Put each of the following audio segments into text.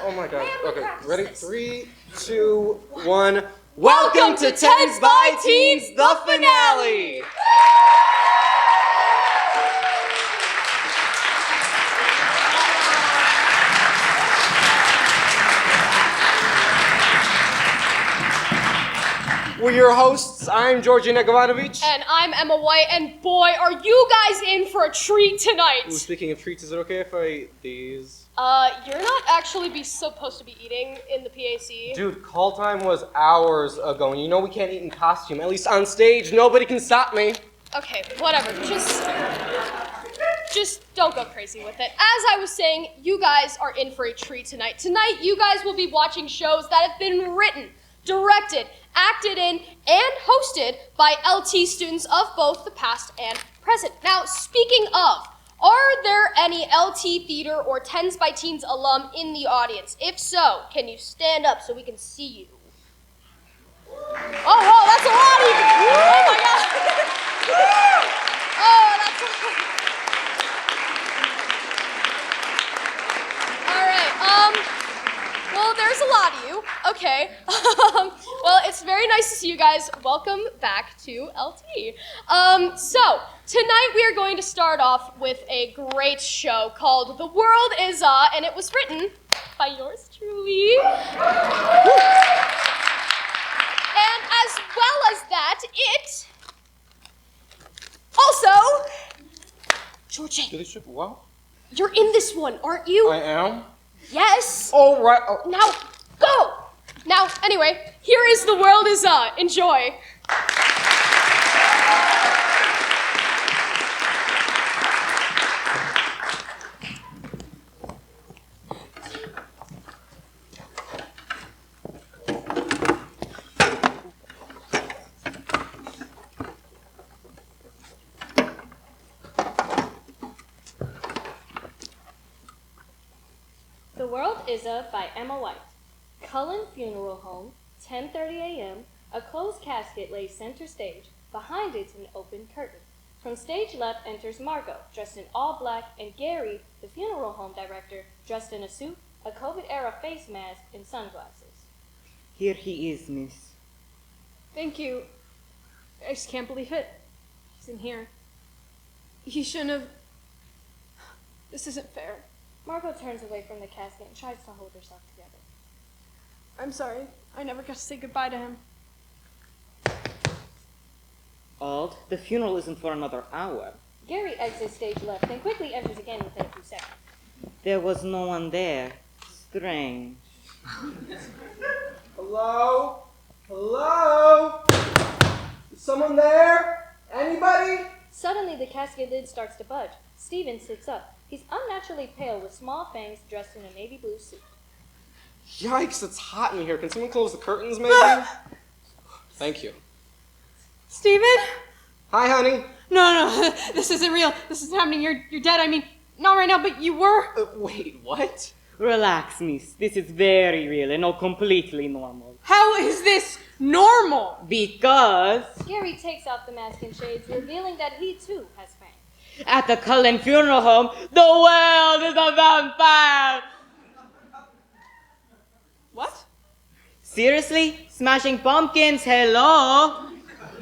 Oh my god. Okay, ready? 3, 2, 1. Welcome to Tens by Teens, the finale! We're your hosts. I'm Georgi Negovanovic. And I'm Emma White, and boy, are you guys in for a treat tonight! Ooh, speaking of treats, is it okay if I eat these? You're not actually supposed to be eating in the PAC. Dude, call time was hours ago, and you know we can't eat in costume. At least on stage, nobody can stop me. Okay, whatever. Just don't go crazy with it. As I was saying, you guys are in for a treat tonight. Tonight, you guys will be watching shows that have been written, directed, acted in, and hosted by LT students of both the past and present. Now, speaking of, are there any LT Theater or Tens by Teens alum in the audience? If so, can you stand up so we can see you? Oh, whoa, that's a lot even! Oh my god! Oh, that's a lot. Alright, well, there's a lot of you. Okay. Well, it's very nice to see you guys. Welcome back to LT. So, tonight we are going to start off with a great show called The World Is and it was written by yours truly. And as well as that, it also, Georgie, What? you're in this one, aren't you? I am? Yes. Oh, right. Oh. Now, go! Now, anyway, here is The World Is Enjoy. The World Is by Emma White. Cullen Funeral Home, 10:30 a.m. A closed casket lays center stage. Behind it, an open curtain. From stage left enters Margot, dressed in all black, and Gary, the funeral home director, dressed in a suit, a COVID-era face mask, and sunglasses. Here he is, miss. Thank you. I just can't believe it. He's in here. He shouldn't have... This isn't fair. Margot turns away from the casket and tries to hold herself together. I'm sorry. I never got to say goodbye to him. Ald, the funeral isn't for another hour. Gary exits stage left and quickly enters again within a few seconds. There was no one there. Strange. Hello? Hello? Is someone there? Anybody? Suddenly, the casket lid starts to budge. Steven sits up. He's unnaturally pale with small fangs, dressed in a navy blue suit. Yikes, it's hot in here. Can someone close the curtains, maybe? Thank you. Steven? Hi, honey. No, this isn't real. This isn't happening. You're dead. I mean, not right now, but you were. Wait, what? Relax, miss. This is very real and all completely normal. How is this normal? Because Gary takes off the mask and shades, revealing that he too has fangs. at the Cullen Funeral Home, the world is a vampire! What? Seriously? Smashing Pumpkins, hello?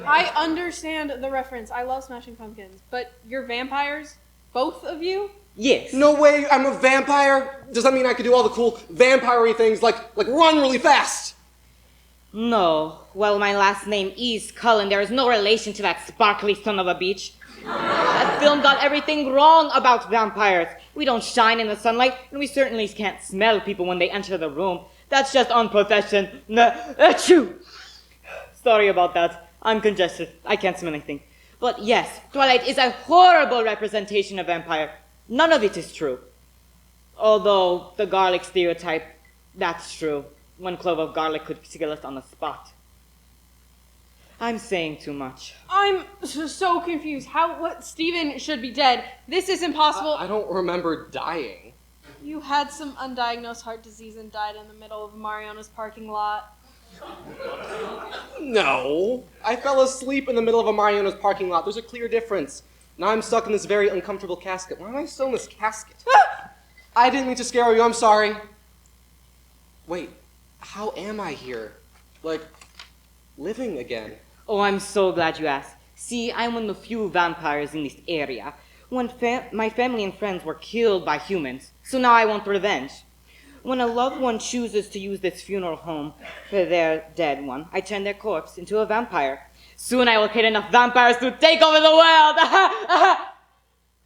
I understand the reference. I love Smashing Pumpkins. But you're vampires? Both of you? Yes. No way, I'm a vampire? Does that mean I could do all the cool vampire-y things like run really fast? No. Well, my last name is Cullen. There is no relation to that sparkly son of a bitch. That film got everything wrong about vampires. We don't shine in the sunlight, and we certainly can't smell people when they enter the room. That's just unprofessional. Achoo! Sorry about that. I'm congested. I can't smell anything. But yes, Twilight is a horrible representation of vampire. None of it is true. Although the garlic stereotype, that's true. 1 clove of garlic could kill us on the spot. I'm saying too much. I'm so confused. What, Steven should be dead. This is impossible. I don't remember dying. You had some undiagnosed heart disease and died in the middle of Mariana's parking lot. No. I fell asleep in the middle of a Mariano's parking lot. There's a clear difference. Now I'm stuck in this very uncomfortable casket. Why am I still in this casket? I didn't mean to scare you. I'm sorry. Wait, how am I here? Like, living again? Oh, I'm so glad you asked. See, I'm one of the few vampires in this area. My family and friends were killed by humans, so now I want revenge. When a loved one chooses to use this funeral home for their dead one, I turn their corpse into a vampire. Soon I will create enough vampires to take over the world!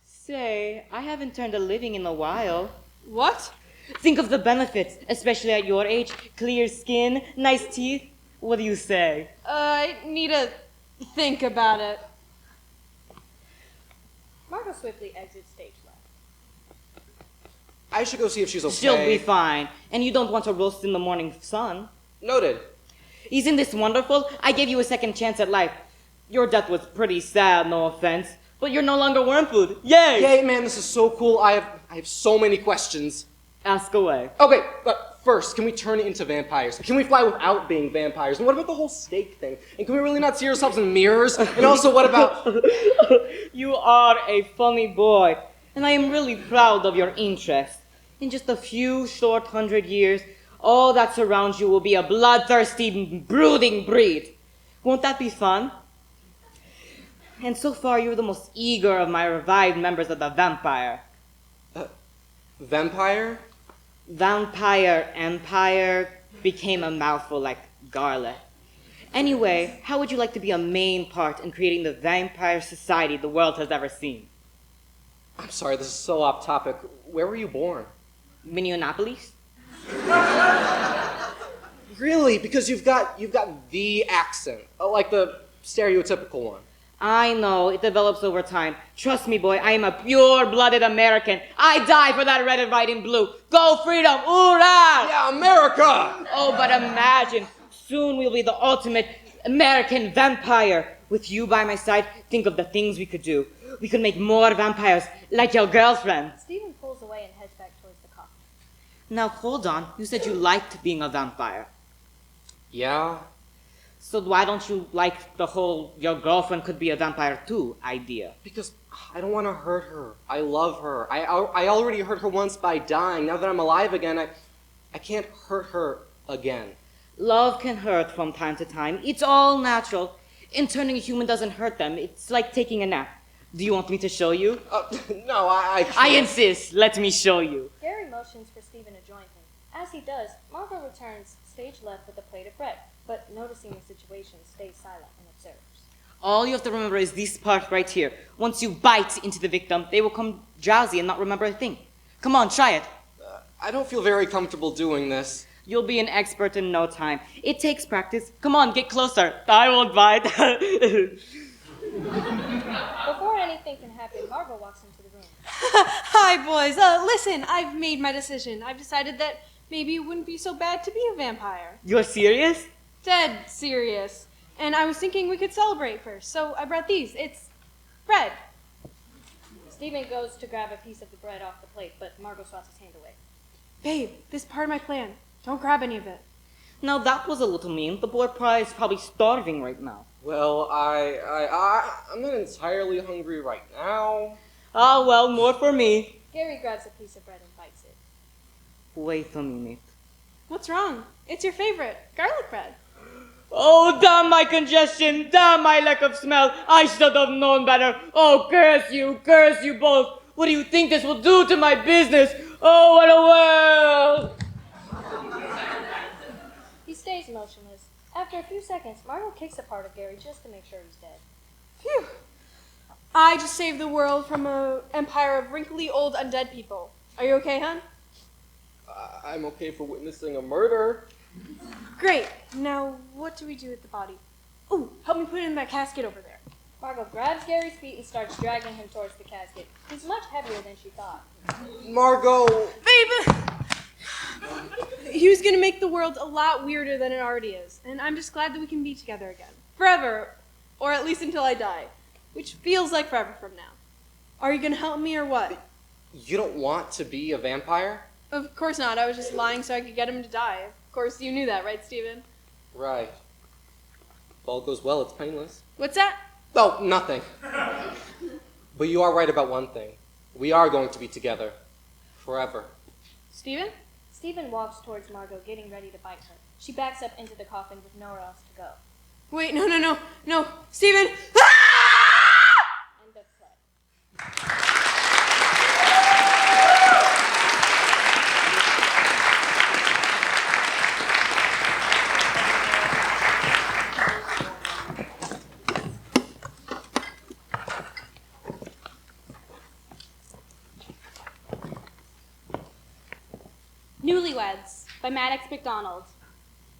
Say, I haven't turned a living in a while. What? Think of the benefits, especially at your age. Clear skin, nice teeth. What do you say? I need to think about it. Margot swiftly exits stage left. I should go see if she's okay. She'll be fine. And you don't want to roast in the morning sun. Noted. Isn't this wonderful? I gave you a second chance at life. Your death was pretty sad, no offense. But you're no longer worm food. Yay! Yay, man, this is so cool. I have so many questions. Ask away. Okay, but first, can we turn into vampires? Can we fly without being vampires? And what about the whole steak thing? And can we really not see ourselves in mirrors? And also, what about... You are a funny boy, and I am really proud of your interest. In just a few short 100 years, all that surrounds you will be a bloodthirsty, brooding breed. Won't that be fun? And so far, you're the most eager of my revived members of the vampire. Vampire? Vampire empire became a mouthful like garlic. Anyway, how would you like to be a main part in creating the vampire society the world has ever seen? I'm sorry, this is so off topic. Where were you born? Minneapolis? Really? Because you've got the accent, like the stereotypical one. I know, it develops over time. Trust me, boy, I am a pure-blooded American. I die for that red and white and blue. Go freedom, hoorah! Yeah, America! Oh, but imagine, soon we'll be the ultimate American vampire. With you by my side, think of the things we could do. We could make more vampires, like your girlfriend. Stephen pulls away and heads back towards the coffin. Now, hold on. You said you liked being a vampire. Yeah? So why don't you like the whole your girlfriend could be a vampire too idea? Because I don't want to hurt her. I love her. I already hurt her once by dying. Now that I'm alive again, I can't hurt her again. Love can hurt from time to time. It's all natural. And turning a human doesn't hurt them. It's like taking a nap. Do you want me to show you? No, I can't. I insist. Let me show you. Gary motions for Stephen to join him. As he does, Margot returns stage left with a plate of bread, but noticing the situation, stays silent and observes. All you have to remember is this part right here. Once you bite into the victim, they will come drowsy and not remember a thing. Come on, try it. I don't feel very comfortable doing this. You'll be an expert in no time. It takes practice. Come on, get closer. I won't bite. Before anything can happen, Margot walks into the room. Hi, boys. Listen, I've made my decision. I've decided that maybe it wouldn't be so bad to be a vampire. You're serious? Dead serious. And I was thinking we could celebrate first, so I brought these. It's bread. Stephen goes to grab a piece of the bread off the plate, but Margot swats his hand away. Babe, this is part of my plan. Don't grab any of it. Now that was a little mean. The boy prize is probably starving right now. Well, I'm not entirely hungry right now. Ah, well, more for me. Gary grabs a piece of bread and bites it. Wait a minute. What's wrong? It's your favorite, garlic bread. Oh, damn my congestion, damn my lack of smell. I should have known better. Oh, curse you both. What do you think this will do to my business? Oh, what a world! He stays motionless. After a few seconds, Margot kicks a part of Gary just to make sure he's dead. Phew. I just saved the world from an empire of wrinkly old undead people. Are you okay, hon? I'm okay for witnessing a murder. Great. Now, what do we do with the body? Oh, help me put it in that casket over there. Margot grabs Gary's feet and starts dragging him towards the casket. He's much heavier than she thought. Margot! Babe! He was gonna make the world a lot weirder than it already is, and I'm just glad that we can be together again. Forever. Or at least until I die. Which feels like forever from now. Are you gonna help me or what? You don't want to be a vampire? Of course not. I was just lying so I could get him to die. Of course you knew that, right, Stephen? Right. If all goes well, it's painless. What's that? Oh, nothing. But you are right about one thing. We are going to be together. Forever. Stephen? Stephen walks towards Margot, getting ready to bite her. She backs up into the coffin with nowhere else to go. Wait, no, Stephen! End of play. Newlyweds by Maddox MacDonald.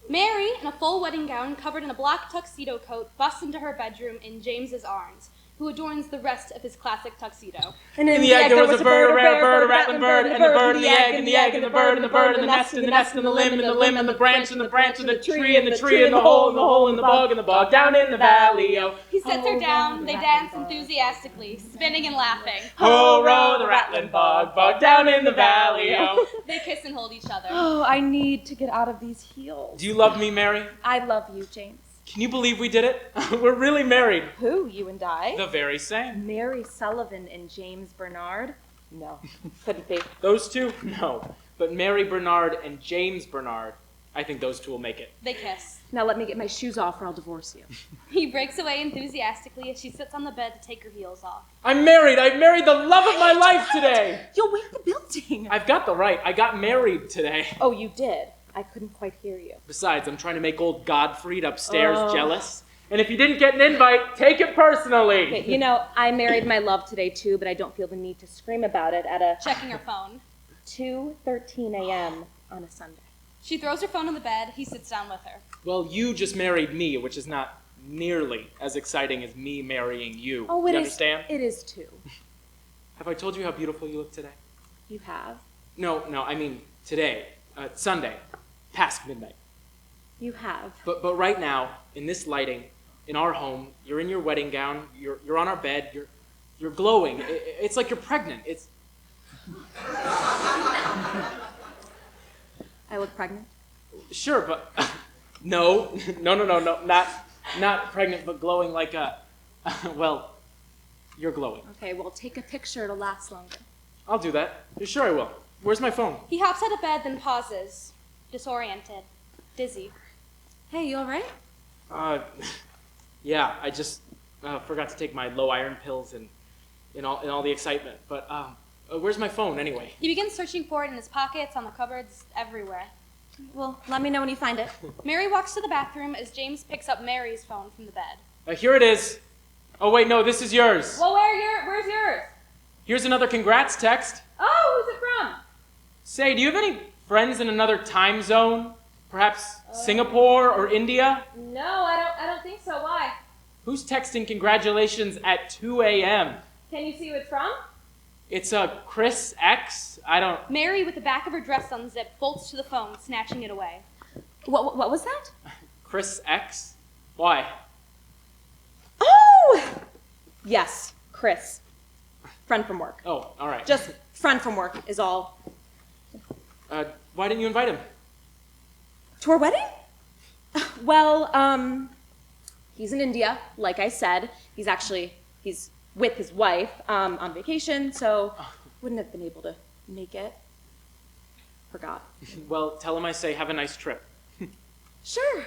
Mary, in a full wedding gown covered in a black tuxedo coat, busts into her bedroom in James's arms, who adorns the rest of his classic tuxedo. And in the egg there was a bird, a rare bird, a rattling bird, and the bird, and the egg, and the egg, and the bird, and the bird, and the nest, and the nest, and the limb, and the limb, and the branch, and the branch, and the tree, and the tree, and the hole, and the hole, and the bog down in the valley, oh. He sets her down, they dance enthusiastically, spinning and laughing. Ho, row, the rattling bog down in the valley, oh. They kiss and hold each other. Oh, I need to get out of these heels. Do you love me, Mary? I love you, James. Can you believe we did it? We're really married. Who, you and I? The very same. Mary Sullivan and James Bernard? No, couldn't be. Those two? No. But Mary Bernard and James Bernard, I think those two will make it. They kiss. Now let me get my shoes off or I'll divorce you. He breaks away enthusiastically as she sits on the bed to take her heels off. I'm married! I've married the love of my life today! You'll wake the building. I've got the right. I got married today. Oh, you did? I couldn't quite hear you. Besides, I'm trying to make old Godfried upstairs jealous. And if you didn't get an invite, take it personally. Okay, you know, I married my love today too, but I don't feel the need to scream about it at a Checking her phone. 2:13 a.m. on a Sunday. She throws her phone on the bed. He sits down with her. Well, you just married me, which is not nearly as exciting as me marrying you. Oh, you understand? It is too. Have I told you how beautiful you look today? You have? No, I mean today, Sunday, past midnight. You have. But right now, in this lighting, in our home, you're in your wedding gown, you're on our bed, you're glowing. It's like you're pregnant. It's I look pregnant? sure, but no, not pregnant, but glowing like a well, you're glowing. Okay, well, take a picture. It'll last longer. I'll do that. Sure I will. Where's my phone? He hops out of bed, then pauses, disoriented, dizzy. Hey, you all right? Yeah, I just forgot to take my low iron pills and in all the excitement. But where's my phone anyway? He begins searching for it in his pockets, on the cupboards, everywhere. Well, let me know when you find it. Mary walks to the bathroom as James picks up Mary's phone from the bed. Here it is. Oh wait, no, this is yours. Well, where's yours? Here's another congrats text. Oh, who's it from? Say, do you have any friends in another time zone? Perhaps Singapore or India? No, I don't think so. Why? Who's texting congratulations at 2 a.m.? Can you see who it's from? It's Chris X? I don't... Mary, with the back of her dress unzipped, bolts to the phone, snatching it away. What was that? Chris X? Why? Oh! Yes, Chris. Friend from work. Oh, all right. Just friend from work is all. Why didn't you invite him? To our wedding? Well, he's in India, like I said. He's with his wife on vacation, so wouldn't have been able to make it. Forgot. Well, tell him I say have a nice trip. Sure,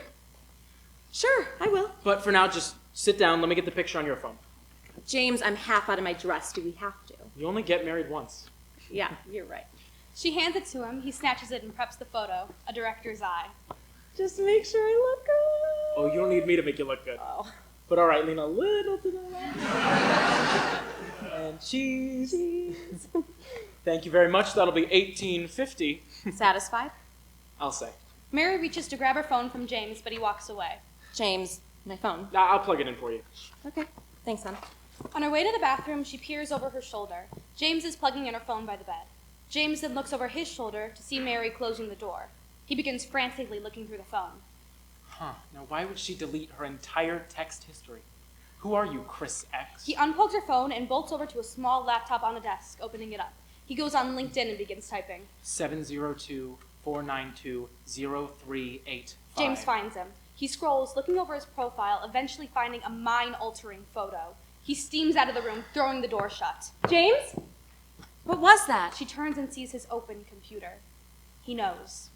I will. But for now, just sit down. Let me get the picture on your phone. James, I'm half out of my dress. Do we have to? You only get married once. Yeah, you're right. She hands it to him. He snatches it and preps the photo, a director's eye. Just to make sure I look good. Oh, you don't need me to make you look good. Oh. But all right, lean a little to the left. And cheese. Thank you very much. That'll be $18.50. Satisfied? I'll say. Mary reaches to grab her phone from James, but he walks away. James, my phone. I'll plug it in for you. Okay, thanks, hon. On her way to the bathroom, she peers over her shoulder. James is plugging in her phone by the bed. James then looks over his shoulder to see Mary closing the door. He begins frantically looking through the phone. Huh. Now, why would she delete her entire text history? Who are you, Chris X? He unplugs her phone and bolts over to a small laptop on a desk, opening it up. He goes on LinkedIn and begins typing. 702-492-0385. James finds him. He scrolls, looking over his profile, eventually finding a mind-altering photo. He steams out of the room, throwing the door shut. James? What was that? She turns and sees his open computer. He knows.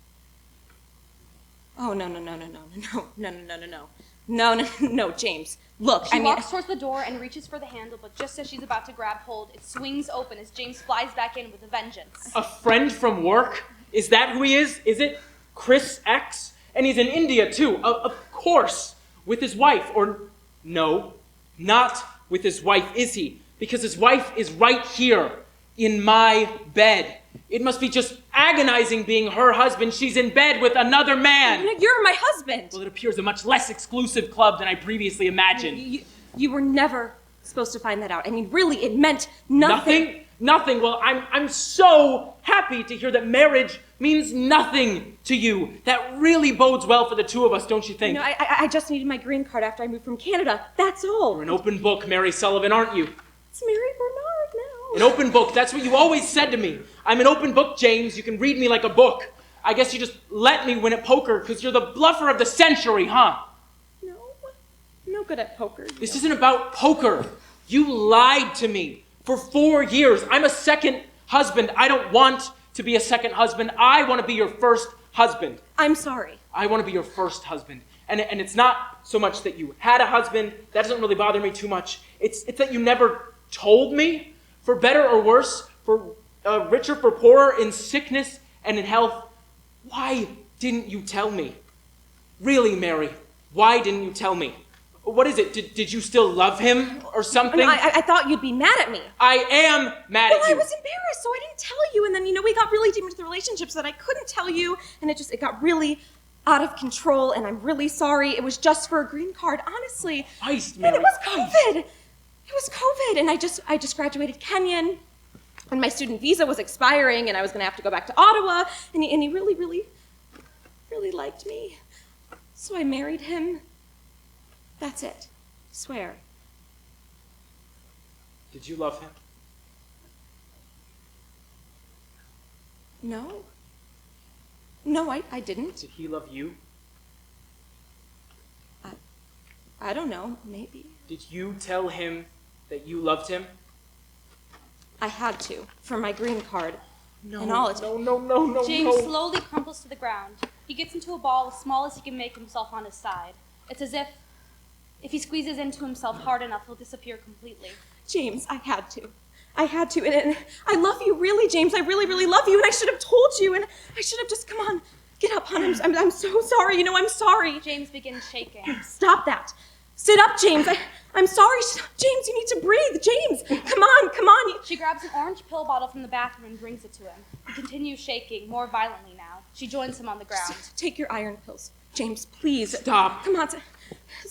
Oh, no, James. Look, She walks towards the door and reaches for the handle, but just as she's about to grab hold, it swings open as James flies back in with a vengeance. A friend from work? Is that who he is? Is it Chris X? And he's in India, too. Of course. With his wife. Or, no, not with his wife, is he? Because his wife is right here in my bed. It must be just agonizing being her husband. She's in bed with another man. You're my husband. Well, it appears a much less exclusive club than I previously imagined. You were never supposed to find that out. I mean, really, it meant nothing. Nothing? Well, I'm so happy to hear that marriage means nothing to you. That really bodes well for the two of us, don't you think? I just needed my green card after I moved from Canada. That's all. You're an open book, Mary Sullivan, aren't you? It's Mary Bernard now. An open book. That's what you always said to me. I'm an open book, James. You can read me like a book. I guess you just let me win at poker because you're the bluffer of the century, huh? No, I'm no good at poker. This isn't about poker. You lied to me for 4 years. I'm a second husband. I don't want to be a second husband. I want to be your first husband. I'm sorry. I want to be your first husband. And it's not so much that you had a husband. That doesn't really bother me too much. It's that you never told me, for better or worse, for richer, for poorer, in sickness and in health. Why didn't you tell me? Really, Mary, why didn't you tell me? What is it? Did you still love him or something? No, I thought you'd be mad at me. I am mad at you. Well, I was embarrassed, so I didn't tell you. And then, we got really deep into the relationship so that I couldn't tell you. And it got really out of control. And I'm really sorry. It was just for a green card, honestly. Feist, Mary, And it was feist. COVID. It was COVID. And I just graduated Kenyan. And my student visa was expiring. And I was going to have to go back to Ottawa. And he really, really, really liked me. So I married him. That's it. Swear. Did you love him? No. No, I didn't. Did he love you? I don't know. Maybe. Did you tell him that you loved him? I had to, for my green card. No, and all no. James slowly crumples to the ground. He gets into a ball as small as he can make himself on his side. It's as if he squeezes into himself hard enough, he'll disappear completely. James, I had to. And I love you, really, James. I really, really love you, and I should have told you, and I should have just, come on, get up, hon. I'm so sorry. I'm sorry. James begins shaking. Stop that. Sit up, James. I'm sorry. James, you need to breathe. James, come on. She grabs an orange pill bottle from the bathroom and brings it to him. He continues shaking, more violently now. She joins him on the ground. Take your iron pills. James, please. Stop. Come on.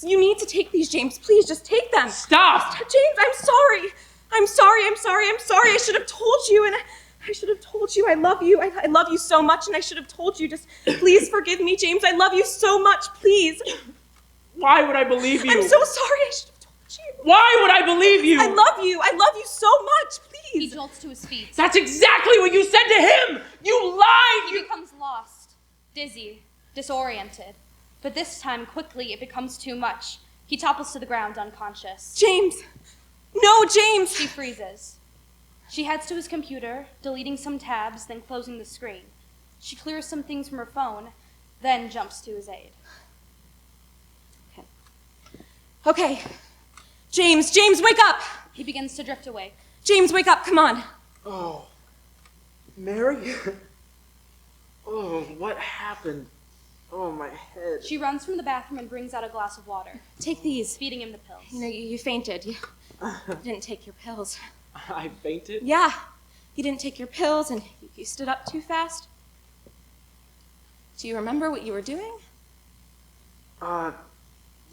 You need to take these, James. Please, just take them. Stop! James, I'm sorry. I should have told you, and I should have told you I love you. I love you so much, and I should have told you. Just please forgive me, James. I love you so much. Please. Why would I believe you? I'm so sorry. I should have told you. Why would I believe you? I love you. I love you so much. Please. He jolts to his feet. That's exactly what you said to him! You lied! He becomes lost, dizzy, disoriented. But this time, quickly, it becomes too much. He topples to the ground, unconscious. James! No, James! She freezes. She heads to his computer, deleting some tabs, then closing the screen. She clears some things from her phone, then jumps to his aid. Okay. James, wake up! He begins to drift away. James, wake up, come on. Oh. Mary? Oh, what happened? Oh, my head. She runs from the bathroom and brings out a glass of water. Take these. Feeding him the pills. You fainted. You didn't take your pills. I fainted? Yeah. You didn't take your pills and you stood up too fast. Do you remember what you were doing?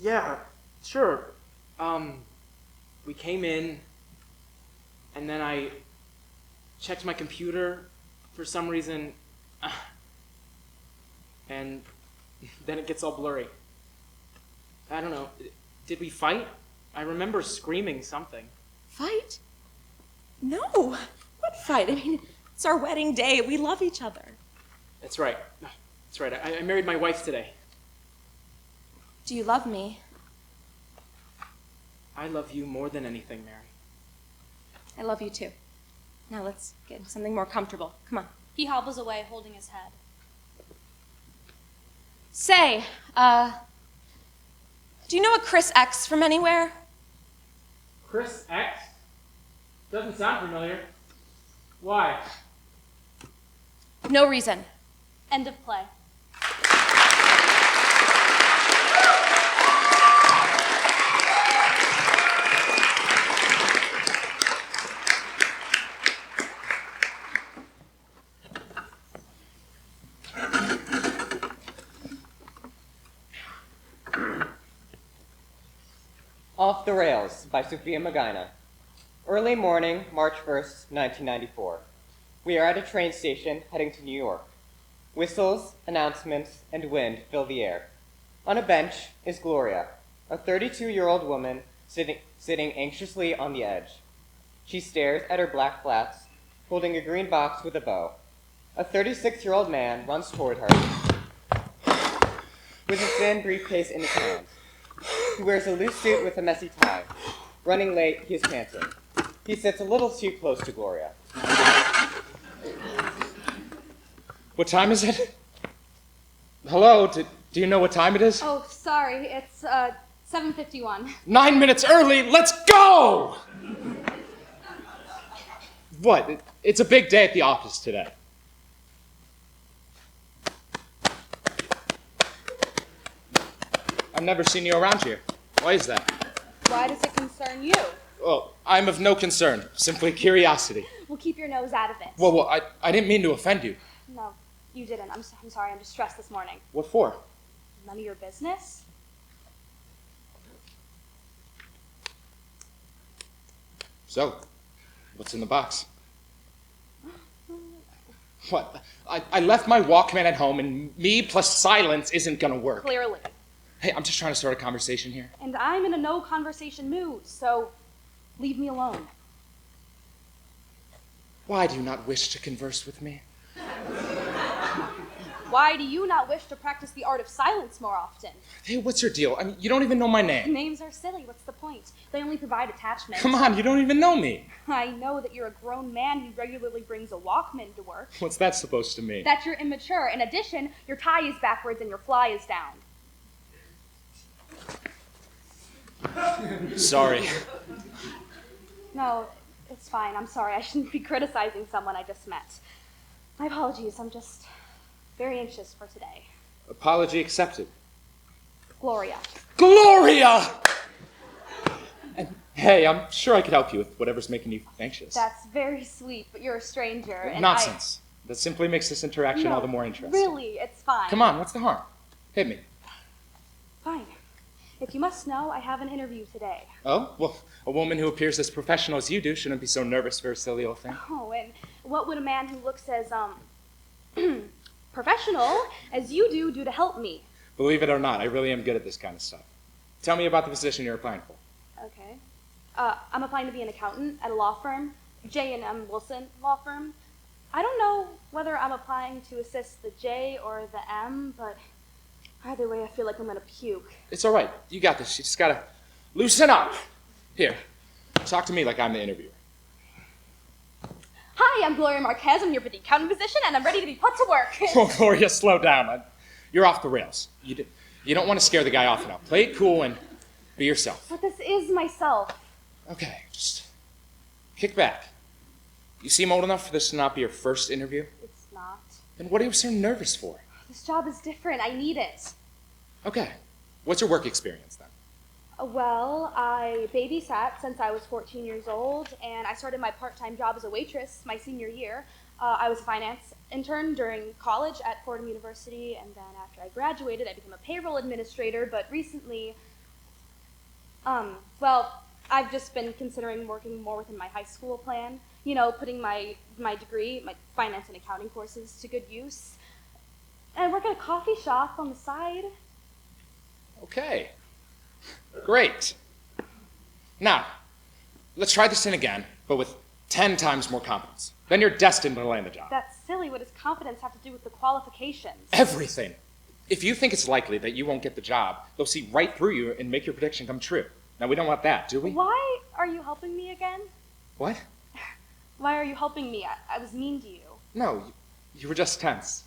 Yeah, sure. We came in, and then I checked my computer for some reason, and then it gets all blurry. I don't know. Did we fight? I remember screaming something. Fight? No. What fight? I mean, it's our wedding day. We love each other. That's right. That's right. I married my wife today. Do you love me? I love you more than anything, Mary. I love you too. Now let's get into something more comfortable. Come on. He hobbles away, holding his head. Say, do you know a Chris X from anywhere? Chris X? Doesn't sound familiar. Why? No reason. End of play. Off the Rails by Sophia Magina. Early morning, March 1st, 1994. We are at a train station heading to New York. Whistles, announcements, and wind fill the air. On a bench is Gloria, a 32-year-old woman sitting anxiously on the edge. She stares at her black flats, holding a green box with a bow. A 36-year-old man runs toward her with a thin briefcase in his hands. He wears a loose suit with a messy tie. Running late, he is panting. He sits a little too close to Gloria. What time is it? Hello, do you know what time it is? Oh, sorry. It's 7:51. 9 minutes early, let's go! What? It's a big day at the office today. I've never seen you around here. Why is that? Why does it concern you? Well, I'm of no concern, simply curiosity. Well, keep your nose out of it. Well, I didn't mean to offend you. No, you didn't. I'm sorry. I'm just stressed this morning. What for? None of your business? So, what's in the box? What? I left my Walkman at home, and me plus silence isn't gonna work. Clearly. Hey, I'm just trying to start a conversation here. And I'm in a no conversation mood, so leave me alone. Why do you not wish to converse with me? Why do you not wish to practice the art of silence more often? Hey, what's your deal? I mean, you don't even know my name. Names are silly. What's the point? They only provide attachment. Come on, you don't even know me. I know that you're a grown man who regularly brings a Walkman to work. What's that supposed to mean? That you're immature. In addition, your tie is backwards and your fly is down. Sorry. No, it's fine. I'm sorry. I shouldn't be criticizing someone I just met. My apologies. I'm just very anxious for today. Apology accepted. Gloria. Gloria! And hey, I'm sure I could help you with whatever's making you anxious. That's very sweet, but you're a stranger. And Nonsense. That simply makes this interaction No, all the more interesting. Really, it's fine. Come on, what's the harm? Hit me. Fine. If you must know, I have an interview today. Oh? Well, a woman who appears as professional as you do shouldn't be so nervous for a silly old thing. Oh, and what would a man who looks as, professional as you do to help me? Believe it or not, I really am good at this kind of stuff. Tell me about the position you're applying for. Okay. I'm applying to be an accountant at a law firm, J&M Wilson Law Firm. I don't know whether I'm applying to assist the J or the M, but either way, I feel like I'm gonna puke. It's all right. You got this. You just gotta loosen up. Here, talk to me like I'm the interviewer. Hi, I'm Gloria Marquez. I'm here for the accounting position, and I'm ready to be put to work. Oh, Gloria, slow down. You're off the rails. You don't want to scare the guy off enough. Play it cool and be yourself. But this is myself. Okay, just kick back. You seem old enough for this to not be your first interview? It's not. Then what are you so nervous for? This job is different. I need it. Okay, what's your work experience then? Well, I babysat since I was 14 years old, and I started my part-time job as a waitress my senior year. I was a finance intern during college at Fordham University, and then after I graduated, I became a payroll administrator, but recently, well, I've just been considering working more within my high school plan, you know, putting my degree, my finance and accounting courses to good use. And I work at a coffee shop on the side. Okay, great. Now, let's try this in again, but with 10 times more confidence. Then you're destined to land the job. That's silly. What does confidence have to do with the qualifications? Everything. If you think it's likely that you won't get the job, they'll see right through you and make your prediction come true. Now, we don't want that, do we? Why are you helping me again? What? Why are you helping me? I was mean to you. No, you were just tense.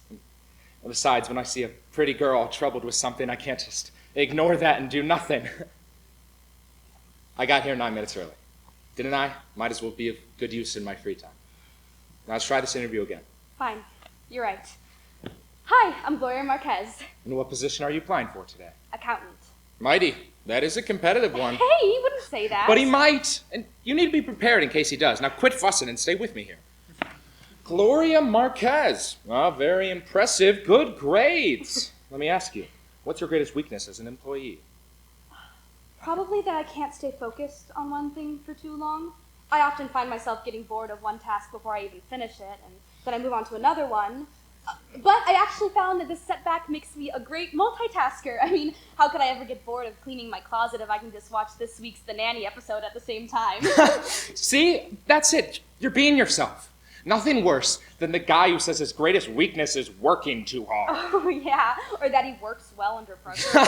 Besides, when I see a pretty girl troubled with something, I can't just ignore that and do nothing. I got here 9 minutes early. Didn't I? Might as well be of good use in my free time. Now let's try this interview again. Fine. You're right. Hi, I'm Gloria Marquez, And what position are you applying for today? accountant. Mighty. That is a competitive one. Hey, he wouldn't say that. But he might. And you need to be prepared in case he does. Now quit fussing and stay with me here. Gloria Marquez. Ah, very impressive. Good grades. Let me ask you, what's your greatest weakness as an employee? Probably that I can't stay focused on one thing for too long. I often find myself getting bored of one task before I even finish it, and then I move on to another one. But I actually found that this setback makes me a great multitasker. I mean, how could I ever get bored of cleaning my closet if I can just watch this week's The Nanny episode at the same time? See? That's it. You're being yourself. Nothing worse than the guy who says his greatest weakness is working too hard. Oh, yeah, or that he works well under pressure.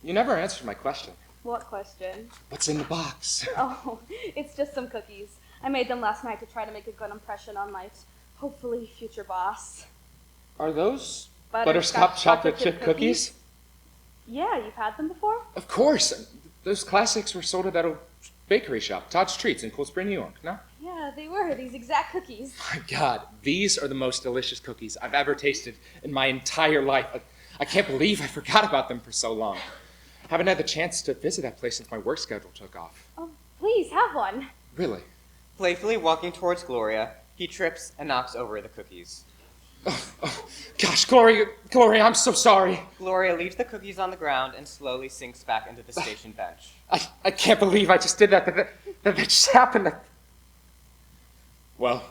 You never answered my question. What question? What's in the box? Oh, it's just some cookies. I made them last night to try to make a good impression on my, hopefully, future boss. Are those butterscotch chocolate chip cookies? Yeah, you've had them before? Of course. Those classics were sold at that old bakery shop, Todd's Treats in Cold Spring, New York, no? Yeah, they were, these exact cookies. My God, these are the most delicious cookies I've ever tasted in my entire life. I can't believe I forgot about them for so long. Haven't had the chance to visit that place since my work schedule took off. Oh, please, have one. Really? Playfully walking towards Gloria, he trips and knocks over the cookies. Oh, gosh, Gloria, I'm so sorry. Gloria leaves the cookies on the ground and slowly sinks back into the station bench. I can't believe I just did that. That just happened. Well,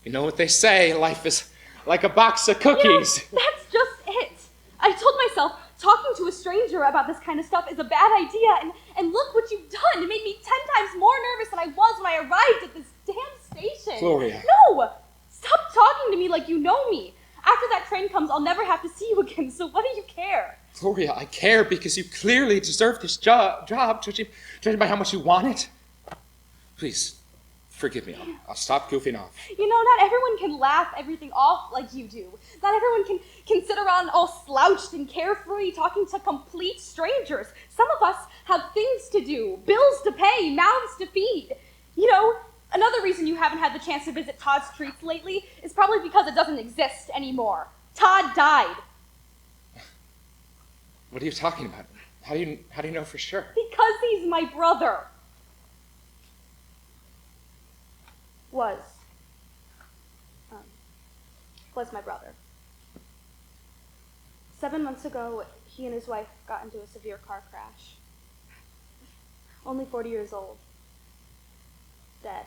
you know what they say, life is like a box of cookies. You know, that's just it. I told myself, talking to a stranger about this kind of stuff is a bad idea, and look what you've done. It made me 10 times more nervous than I was when I arrived at this damn station. Gloria. No! Stop talking to me like you know me. After that train comes, I'll never have to see you again, so what do you care? Gloria, I care because you clearly deserve this job, judging by how much you want it. Please, forgive me. I'll stop goofing off. You know, not everyone can laugh everything off like you do. Not everyone can sit around all slouched and carefree talking to complete strangers. Some of us have things to do, bills to pay, mouths to feed. You know, another reason you haven't had the chance to visit Todd's Treats lately is probably because it doesn't exist anymore. Todd died. What are you talking about? How do you know for sure? Because he's my brother. Was my brother. 7 months ago, he and his wife got into a severe car crash. Only 40 years old. Dead.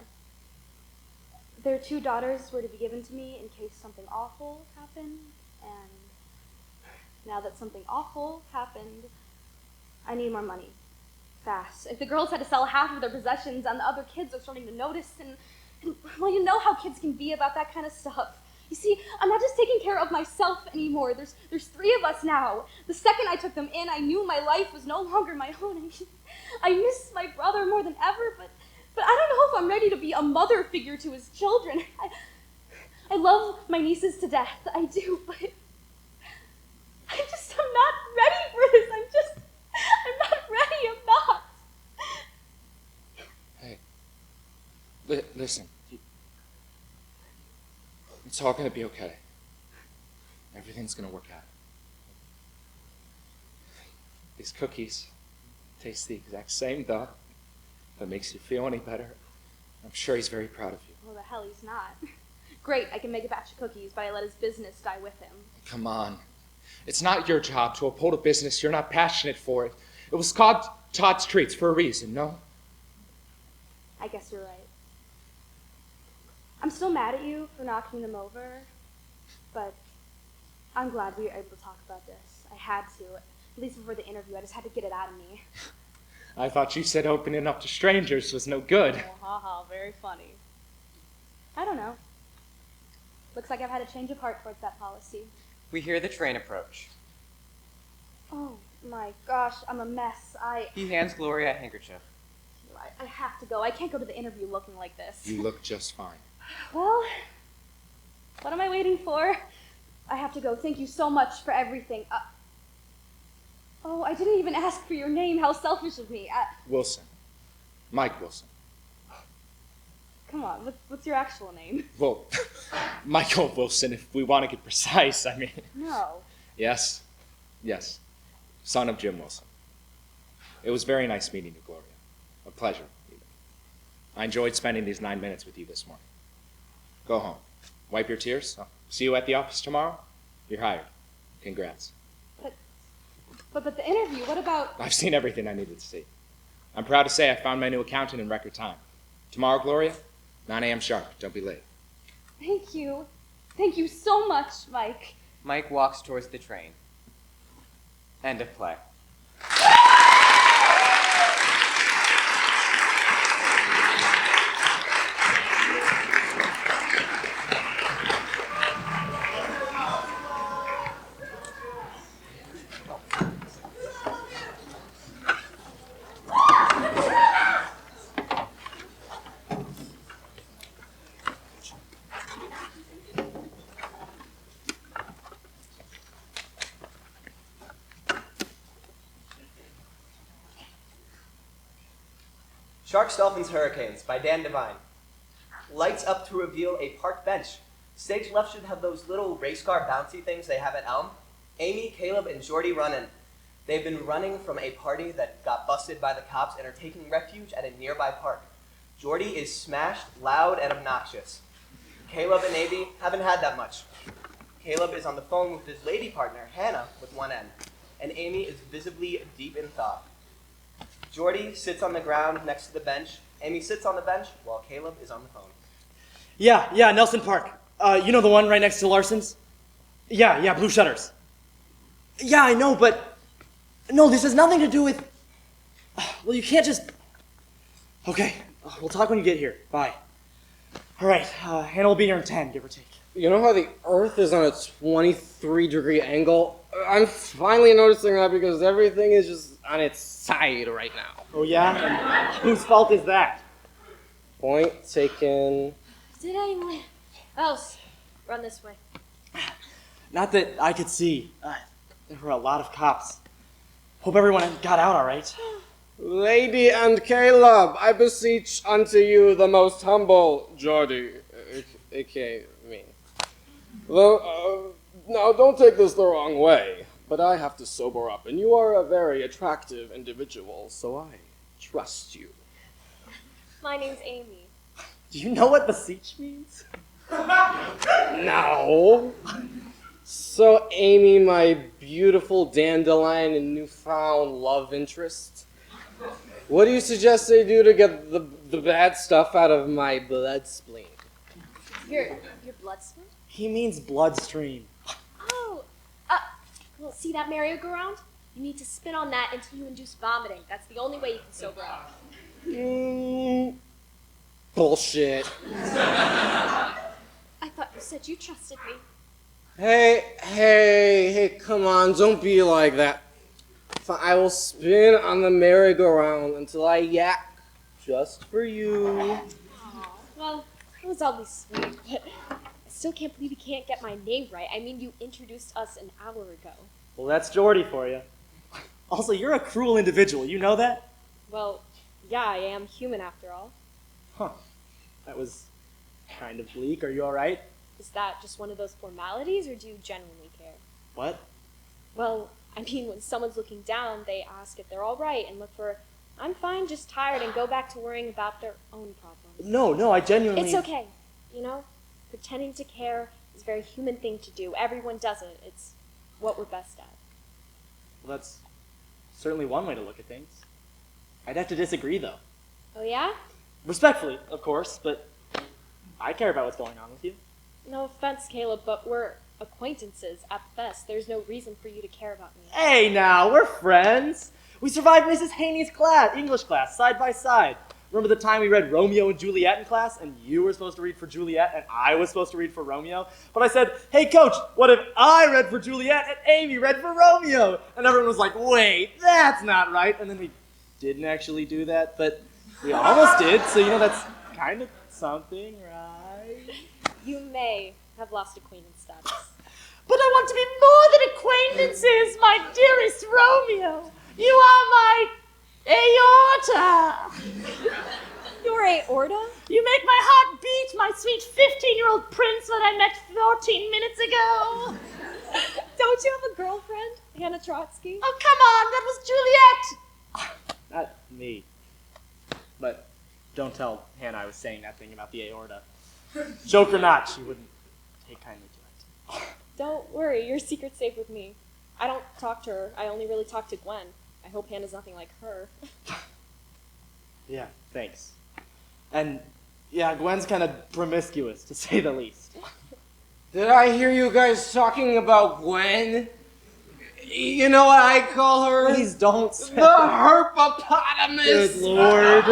Their 2 daughters were to be given to me in case something awful happened, and now that something awful happened, I need more money. Fast. If the girls had to sell half of their possessions and the other kids are starting to notice, and well, you know how kids can be about that kind of stuff. You see, I'm not just taking care of myself anymore. There's 3 of us now. The second I took them in, I knew my life was no longer my own. I miss my brother more than ever, but I don't know if I'm ready to be a mother figure to his children. I love my nieces to death. I do, but I'm not ready for this. I'm not ready. I'm not. Hey, listen. It's all going to be okay. Everything's going to work out. These cookies taste the exact same, though. If that makes you feel any better, I'm sure he's very proud of you. Well, the hell he's not. Great, I can make a batch of cookies, but I let his business die with him. Come on. It's not your job to uphold a business you're not passionate for. It was called Todd's Treats for a reason, no? I guess you're right. I'm still mad at you for knocking them over, but I'm glad we were able to talk about this. I had to, at least before the interview. I just had to get it out of me. I thought you said opening up to strangers was no good. Oh, haha, very funny. I don't know. Looks like I've had a change of heart towards that policy. We hear the train approach. Oh my gosh, I'm a mess. He hands Gloria a handkerchief. I have to go. I can't go to the interview looking like this. You look just fine. Well, what am I waiting for? I have to go. Thank you so much for everything. Oh, I didn't even ask for your name. How selfish of me. Wilson. Mike Wilson. Come on, what's your actual name? Well, Michael Wilson, if we want to get precise, I mean. No. Yes. Son of Jim Wilson. It was very nice meeting you, Gloria. A pleasure, even. I enjoyed spending these 9 minutes with you this morning. Go home. Wipe your tears. I'll see you at the office tomorrow. You're hired. Congrats. But the interview, what about... I've seen everything I needed to see. I'm proud to say I found my new accountant in record time. Tomorrow, Gloria, 9 a.m. sharp. Don't be late. Thank you. Thank you so much, Mike. Mike walks towards the train. End of play. Sharks, Dolphins, Hurricanes by Dan Devine. Lights up to reveal a park bench. Stage left should have those little race car bouncy things they have at Elm. Amy, Caleb, and Jordy run in. They've been running from a party that got busted by the cops and are taking refuge at a nearby park. Jordy is smashed, loud, and obnoxious. Caleb and Amy haven't had that much. Caleb is on the phone with his lady partner, Hannah, with one N, and Amy is visibly deep in thought. Jordy sits on the ground next to the bench. Amy sits on the bench while Caleb is on the phone. Yeah, Nelson Park. You know the one right next to Larson's? Yeah, blue shutters. Yeah, I know, but... No, this has nothing to do with... Well, you can't just... Okay, we'll talk when you get here. Bye. All right, Hannah will be here in 10, give or take. You know how the Earth is on a 23-degree angle? I'm finally noticing that because everything is just on its side right now. Oh, yeah? And whose fault is that? Point taken. Did anyone else run this way? Not that I could see. There were a lot of cops. Hope everyone got out all right. Lady and Caleb, I beseech unto you the most humble Jordy, a.k.a. me. Though, now don't take this the wrong way, but I have to sober up, and you are a very attractive individual, so I trust you. My name's Amy. Do you know what beseech means? No. So, Amy, my beautiful dandelion and newfound love interest, what do you suggest I do to get the bad stuff out of my blood spleen? Your blood spleen? He means bloodstream. Oh, well, see that merry-go-round? You need to spin on that until you induce vomiting. That's the only way you can sober up. Bullshit. I thought you said you trusted me. Hey, come on, don't be like that. I will spin on the merry-go-round until I yak, just for you. Well, that was oddly sweet, but I still can't believe you can't get my name right. I mean, you introduced us an hour ago. Well, that's Jordy for you. Also, you're a cruel individual, you know that? Well, yeah, I am human after all. Huh. That was kind of bleak. Are you all right? Is that just one of those formalities, or do you genuinely care? What? Well, I mean, when someone's looking down, they ask if they're all right and look for, I'm fine, just tired, and go back to worrying about their own problems. No, I genuinely... It's okay. You know, pretending to care is a very human thing to do. Everyone does it. It's what we're best at. Well, that's certainly one way to look at things. I'd have to disagree, though. Oh, yeah? Respectfully, of course, but I care about what's going on with you. No offense, Caleb, but we're acquaintances at best. There's no reason for you to care about me. Hey, now, we're friends. We survived Mrs. Haney's class, English class, side by side. Remember the time we read Romeo and Juliet in class, and you were supposed to read for Juliet, and I was supposed to read for Romeo? But I said, hey, coach, what if I read for Juliet and Amy read for Romeo? And everyone was like, wait, that's not right. And then we didn't actually do that, but We almost did, so that's kind of something, right? You may have lost acquaintance status. But I want to be more than acquaintances, my dearest Romeo. You are my aorta. Your aorta? You make my heart beat, my sweet 15-year-old prince that I met 14 minutes ago. Don't you have a girlfriend, Hannah Trotsky? Oh, come on, that was Juliet. Not me. But don't tell Hannah I was saying that thing about the aorta. Joke or not, she wouldn't take kindly to it. Don't worry, your secret's safe with me. I don't talk to her. I only really talk to Gwen. I hope Hannah's nothing like her. Yeah, thanks. And yeah, Gwen's kind of promiscuous, to say the least. Did I hear you guys talking about Gwen? You know what I call her? Please don't say the herpopotamus! Good Lord.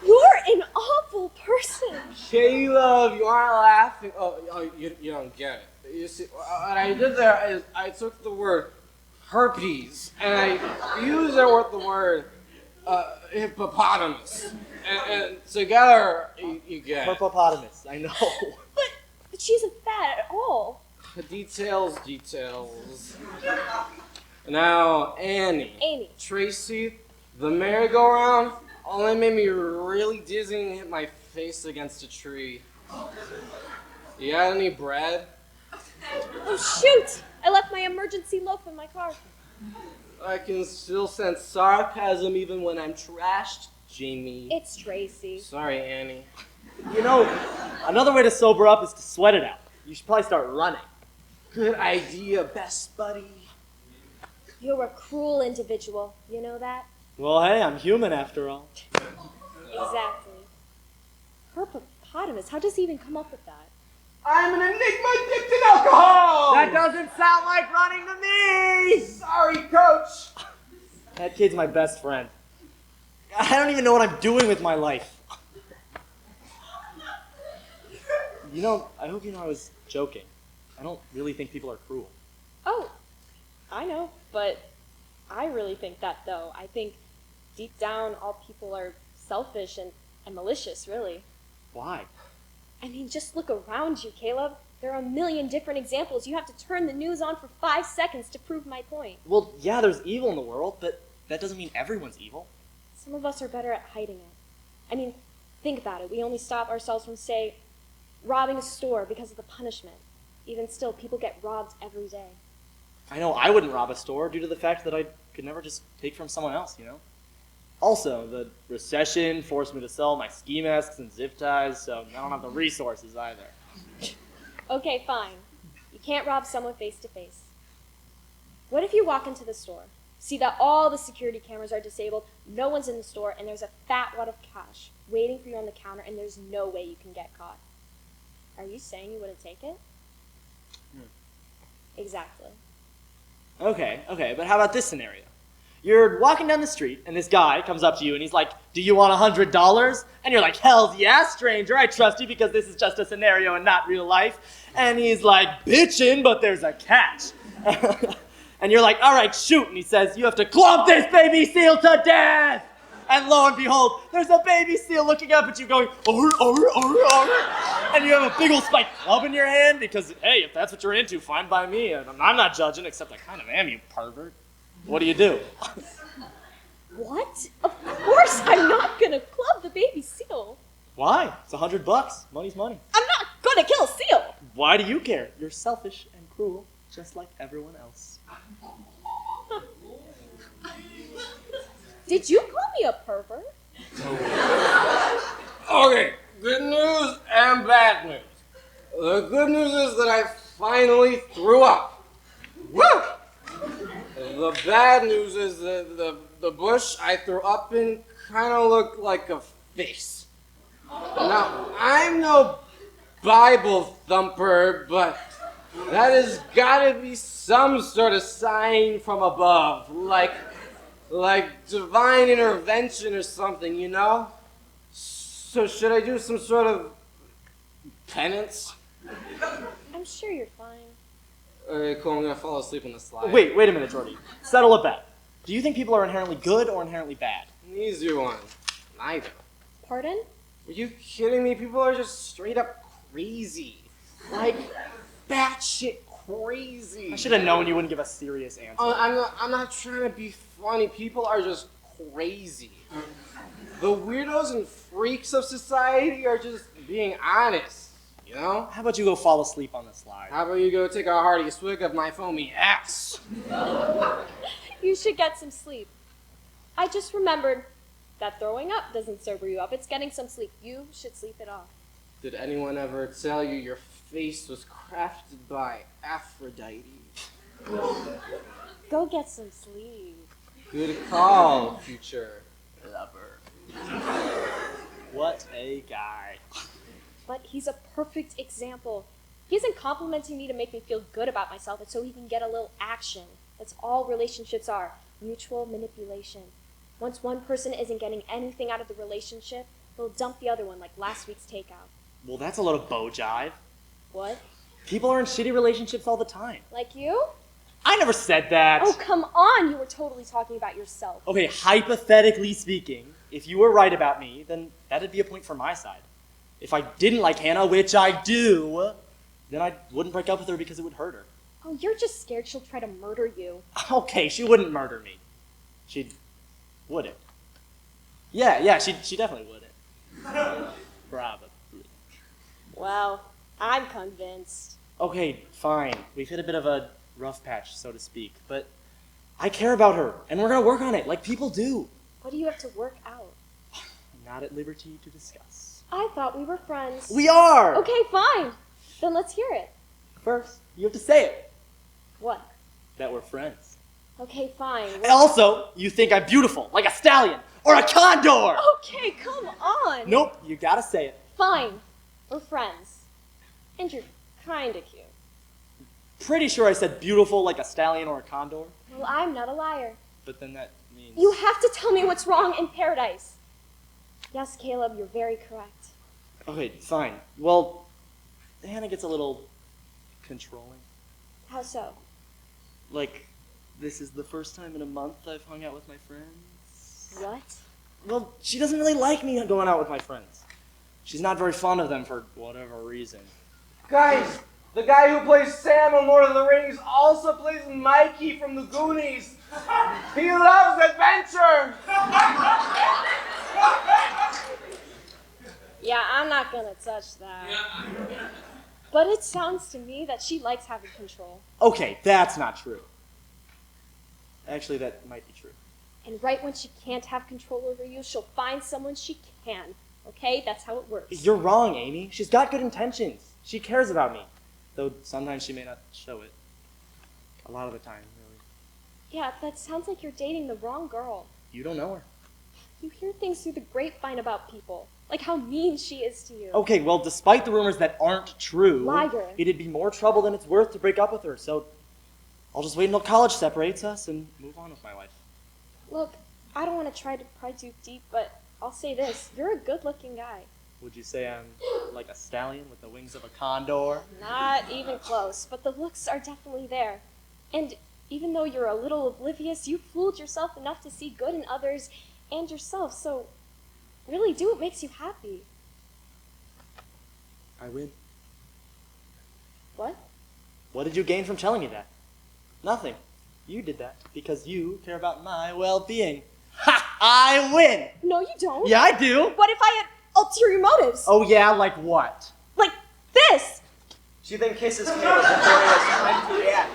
You're an awful person. Caleb, you aren't laughing. Oh, you don't get it. You see, what I did there is I took the word herpes and I used it with the word hippopotamus. And together, you get it. Herpopotamus, I know. But she isn't fat at all. Details. Now, Amy. Tracy, the merry-go-round only made me really dizzy and hit my face against a tree. You got any bread? Oh, shoot! I left my emergency loaf in my car. I can still sense sarcasm even when I'm trashed, Jamie. It's Tracy. Sorry, Annie. Another way to sober up is to sweat it out. You should probably start running. Good idea, best buddy. You're a cruel individual. You know that? Well, hey, I'm human after all. Exactly. Herpopotamus, how does he even come up with that? I'm an enigma dipped in alcohol! That doesn't sound like running to me! Sorry, coach! That kid's my best friend. I don't even know what I'm doing with my life. I hope you know I was joking. I don't really think people are cruel. Oh, I know, but I really think that, though. I think deep down, all people are selfish and malicious, really. Why? I mean, just look around you, Caleb. There are a million different examples. You have to turn the news on for 5 seconds to prove my point. Well, yeah, there's evil in the world, but that doesn't mean everyone's evil. Some of us are better at hiding it. I mean, think about it. We only stop ourselves from, say, robbing a store because of the punishment. Even still, people get robbed every day. I know I wouldn't rob a store due to the fact that I could never just take from someone else, Also, the recession forced me to sell my ski masks and zip ties, so I don't have the resources either. Okay, fine. You can't rob someone face to face. What if you walk into the store, see that all the security cameras are disabled, no one's in the store, and there's a fat wad of cash waiting for you on the counter, and there's no way you can get caught? Are you saying you wouldn't take it? Exactly. Okay, but how about this scenario? You're walking down the street, and this guy comes up to you, and he's like, "Do you want $100? And you're like, "Hells yeah, stranger, I trust you because this is just a scenario and not real life." And he's like, "Bitchin', but there's a catch." And you're like, "All right, shoot." And he says, "You have to club this baby seal to death." And lo and behold, there's a baby seal looking up at you going, "Arr, arr, arr, arr." And you have a big old spiked club in your hand because, hey, if that's what you're into, fine by me. And I'm not judging, except I kind of am, you pervert. What do? What? Of course I'm not gonna club the baby seal. Why? It's $100. Money's money. I'm not gonna kill a seal. Why do you care? You're selfish and cruel, just like everyone else. Did you call me a pervert? Okay, good news and bad news. The good news is that I finally threw up. Woo! The bad news is that the bush I threw up in kind of looked like a face. Now, I'm no Bible thumper, but that has got to be some sort of sign from above, like divine intervention or something, So should I do some sort of penance? I'm sure you're fine. Okay, cool, I'm gonna fall asleep on the slide. Wait a minute, Jordy. Settle a bet. Do you think people are inherently good or inherently bad? Easy one. I don't. Pardon? Are you kidding me? People are just straight up crazy. Like, batshit crazy. I should have known you wouldn't give a serious answer. I'm not trying to be funny. People are just crazy. The weirdos and freaks of society are just being honest, you know? How about you go fall asleep on the slide? How about you go take a hearty swig of my foamy ass? You should get some sleep. I just remembered that throwing up doesn't sober you up. It's getting some sleep. You should sleep it off. Did anyone ever tell you your face was crafted by Aphrodite? Go get some sleep. Good call, future lover. What a guy. But he's a perfect example. He isn't complimenting me to make me feel good about myself. It's so he can get a little action. That's all relationships are. Mutual manipulation. Once one person isn't getting anything out of the relationship, they'll dump the other one like last week's takeout. Well, that's a load of bow jive. What? People are in shitty relationships all the time. Like you? I never said that. Oh, come on. You were totally talking about yourself. Okay, hypothetically speaking, if you were right about me, then that'd be a point for my side. If I didn't like Hannah, which I do, then I wouldn't break up with her because it would hurt her. Oh, you're just scared she'll try to murder you. Okay, she wouldn't murder me. She wouldn't. Yeah, she definitely wouldn't. Probably. Well, I'm convinced. Okay, fine. We've hit a bit of a rough patch, so to speak, but I care about her, and we're gonna work on it, like people do. What do you have to work out? I'm not at liberty to discuss. I thought we were friends. We are! Okay, fine. Then let's hear it. First, you have to say it. What? That we're friends. Okay, fine. And also, you think I'm beautiful, like a stallion, or a condor! Okay, come on. Nope, you gotta say it. Fine. We're friends. And you're kinda cute. Pretty sure I said beautiful like a stallion or a condor, Well, I'm not a liar. but then that means... You have to tell me what's wrong in paradise. Yes, Caleb, you're very correct. Okay, fine. Well, Hannah gets a little controlling. How so? Like, this is the first time in a month I've hung out with my friends. What? Well, she doesn't really like me going out with my friends. She's not very fond of them for whatever reason. Guys, the guy who plays Sam in Lord of the Rings also plays Mikey from the Goonies. He loves adventure! Yeah, I'm not gonna touch that. But it sounds to me that she likes having control. Okay, that's not true. Actually, that might be true. And right when she can't have control over you, she'll find someone she can. Okay? That's how it works. You're wrong, Amy. She's got good intentions. She cares about me. Though sometimes she may not show it. A lot of the time, really. Yeah, that sounds like you're dating the wrong girl. You don't know her. You hear things through the grapevine about people. Like how mean she is to you. Okay, well, despite the rumors that aren't true, Liar. it'd be more trouble than it's worth to break up with her, so I'll just wait until college separates us and move on with my life. Look, I don't want to try to pry too deep, but I'll say this. You're a good-looking guy. Would you say I'm like a stallion with the wings of a condor? Not even close, but the looks are definitely there. And even though you're a little oblivious, you fooled yourself enough to see good in others and yourself, so really do what makes you happy. I win. What? What did you gain from telling me that? Nothing. You did that because you care about my well-being. Ha! I win! No, you don't. Yeah, I do. What if I had ulterior motives? Oh yeah, like what? Like this! She then kisses Caleb before he has time to react.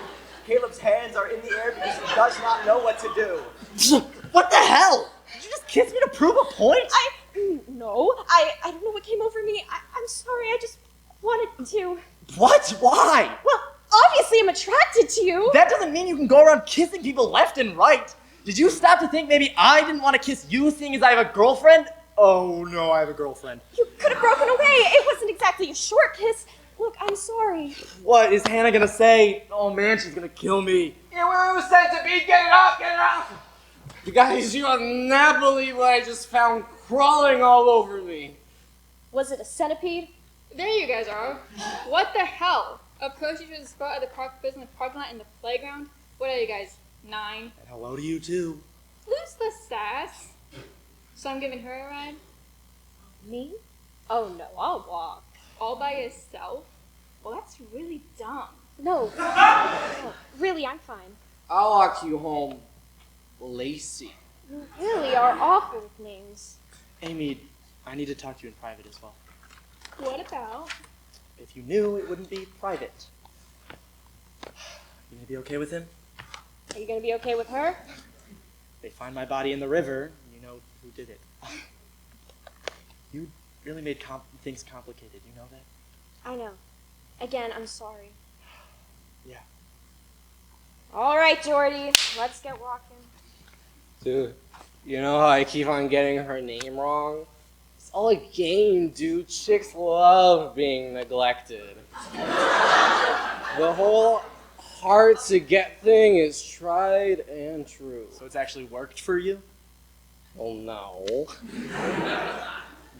Caleb's hands are in the air because he does not know what to do. What the hell? Did you just kiss me to prove a point? No, I don't know what came over me. I'm sorry, I just wanted to. What? Why? Well, obviously I'm attracted to you. That doesn't mean you can go around kissing people left and right. Did you stop to think maybe I didn't want to kiss you seeing as I have a girlfriend? Oh no, I have a girlfriend. You could have broken away. It wasn't exactly a short kiss. Look, I'm sorry. What is Hannah gonna say? Oh man, she's gonna kill me. Yeah, where it was sent to be, get it off, get it off! You guys, you will not believe what I just found crawling all over me. Was it a centipede? There you guys are. What the hell? Approach you to the spot at the park business parking lot in the playground? What are you guys, 9? And hello to you too. Who's the sass? So I'm giving her a ride? Me? Oh no, I'll walk. All by yourself? Well, that's really dumb. No. No, really, I'm fine. I'll walk you home, Lacey. You really are awful with names. Amy, I need to talk to you in private as well. What about? If you knew, it wouldn't be private. You gonna be okay with him? Are you gonna be okay with her? They find my body in the river, you know who did it. You really made things complicated, you know that? I know. Again, I'm sorry. Yeah. All right, Jordy, let's get walking. Dude, you know how I keep on getting her name wrong? It's all a game, dude. Chicks love being neglected. The whole hard to get thing is tried and true. So it's actually worked for you? Well, no.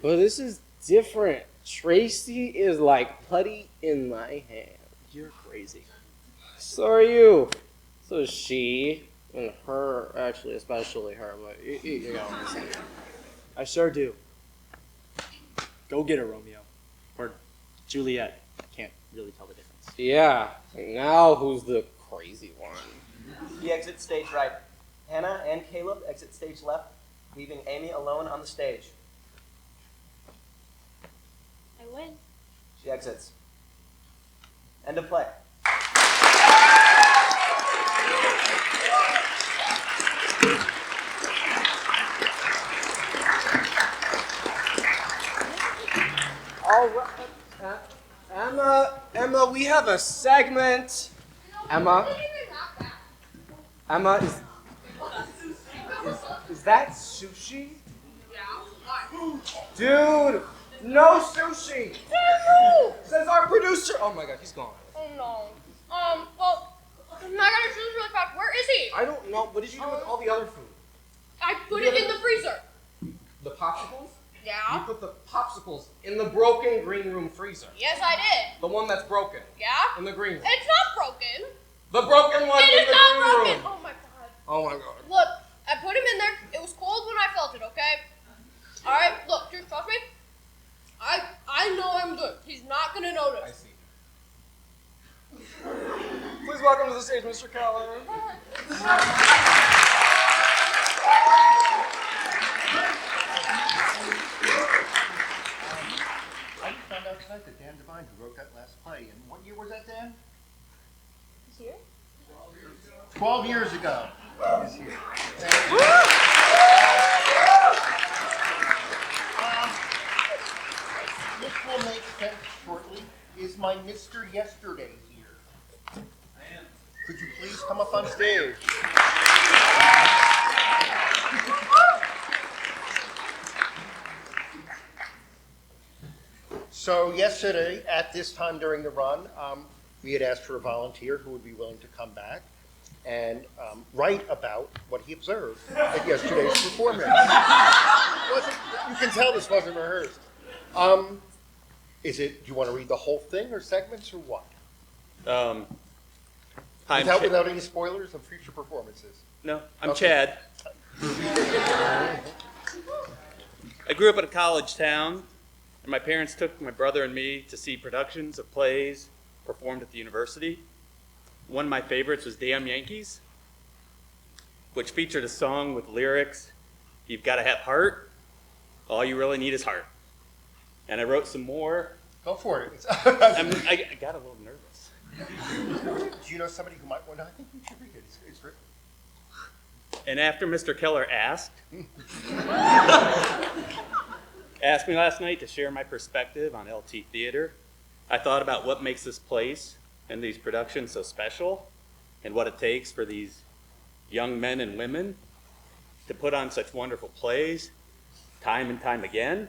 But this is different. Tracy is like putty in my hand. You're crazy. So are you. So is she. And her, actually, especially her, but you know what I'm saying. I sure do. Go get her, Romeo. Or Juliet. Can't really tell the difference. Yeah, now who's the crazy one? He exits stage right. Hannah and Caleb exit stage left, leaving Amy alone on the stage. I win. She exits. End of play. All right. Emma, we have a segment. Emma, is that sushi? Dude, no sushi. Says our producer. Oh my God, he's gone. Oh no. Well, I gotta choose really fast. Where is he? I don't know. What did you do with all the other food? I put it in the freezer. The popsicles? Yeah? You put the popsicles in the broken green room freezer. Yes, I did. The one that's broken. Yeah? In the green room. It's not broken. The broken one It in is the not green broken. room. Oh my God. Oh my God. Look, I put him in there. It was cold when I felt it, okay? All right, look, just trust me. I know I'm good. He's not gonna notice. I see. Please welcome to the stage, Mr. Keller. I just found out tonight that Dan Devine, who wrote that last play, and what year was that, Dan? He's here? 12 years ago. He's here. This will make sense shortly. Is my Mr. Yesterday here? I am. Could you please come up on stage? So yesterday, at this time during the run, we had asked for a volunteer who would be willing to come back and write about what he observed at yesterday's performance. You can tell this wasn't rehearsed. Do you want to read the whole thing or segments or what? Hi, Without any spoilers of future performances. No, I'm Okay. Chad. I grew up in a college town, and my parents took my brother and me to see productions of plays performed at the university. One of my favorites was Damn Yankees, which featured a song with lyrics, "You've got to have heart, all you really need is heart." And I wrote some more. Go for it. I got a little nervous. Do you know somebody who might want to? I think you should read it. It's written. And after Mr. Keller asked me last night to share my perspective on LT Theater, I thought about what makes this place and these productions so special and what it takes for these young men and women to put on such wonderful plays time and time again.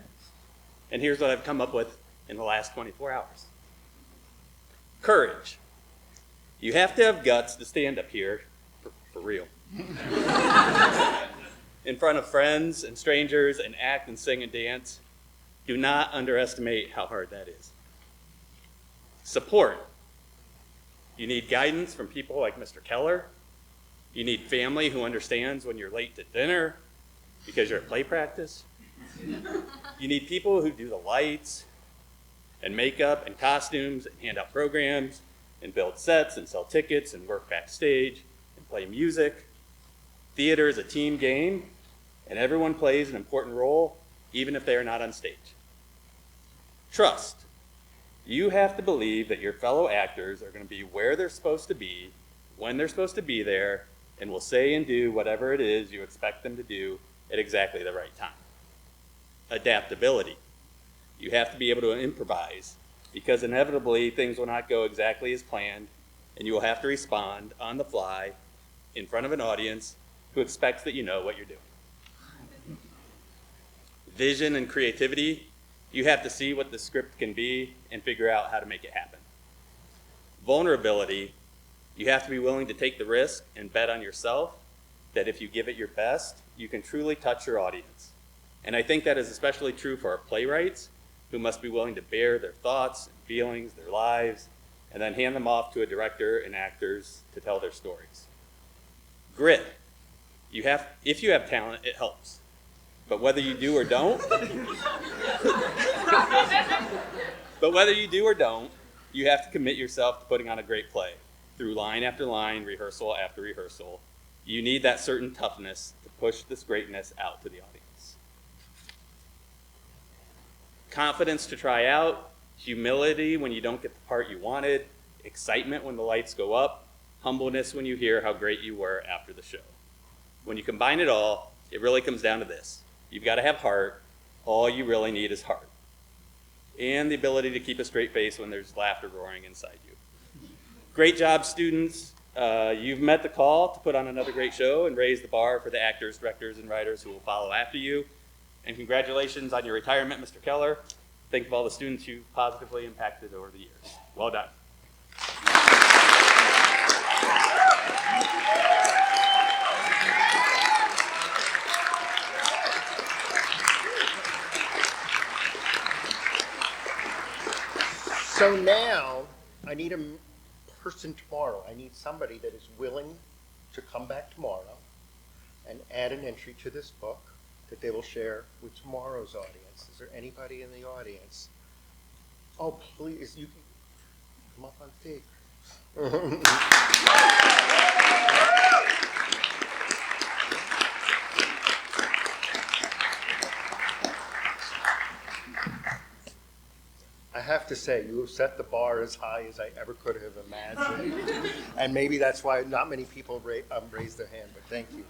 And here's what I've come up with in the last 24 hours. Courage. You have to have guts to stand up here, for real, in front of friends and strangers and act and sing and dance. Do not underestimate how hard that is. Support. You need guidance from people like Mr. Keller. You need family who understands when you're late to dinner. because you're at play practice. You need people who do the lights and makeup and costumes and hand out programs and build sets and sell tickets and work backstage and play music. Theater is a team game, and everyone plays an important role, even if they are not on stage. Trust. You have to believe that your fellow actors are going to be where they're supposed to be, when they're supposed to be there, and will say and do whatever it is you expect them to do at exactly the right time. Adaptability. You have to be able to improvise, because inevitably things will not go exactly as planned, and you will have to respond on the fly in front of an audience who expects that you know what you're doing. Vision and creativity. You have to see what the script can be and figure out how to make it happen. Vulnerability. You have to be willing to take the risk and bet on yourself that if you give it your best, you can truly touch your audience. And I think that is especially true for our playwrights, who must be willing to bear their thoughts and feelings, their lives, and then hand them off to a director and actors to tell their stories. Grit. If you have talent, it helps. But whether you do or don't, you have to commit yourself to putting on a great play through line after line, rehearsal after rehearsal. You need that certain toughness to push this greatness out to the audience. Confidence to try out, humility when you don't get the part you wanted, excitement when the lights go up, humbleness when you hear how great you were after the show. When you combine it all, it really comes down to this. You've got to have heart. All you really need is heart. And the ability to keep a straight face when there's laughter roaring inside you. Great job, students. You've met the call to put on another great show and raise the bar for the actors, directors, and writers who will follow after you. And congratulations on your retirement, Mr. Keller. Think of all the students you've positively impacted over the years. Well done. So now, I need a person tomorrow. I need somebody that is willing to come back tomorrow and add an entry to this book that they will share with tomorrow's audience. Is there anybody in the audience? Oh, please, you can come up on stage. I have to say, you have set the bar as high as I ever could have imagined. And maybe that's why not many people raise their hand, but thank you.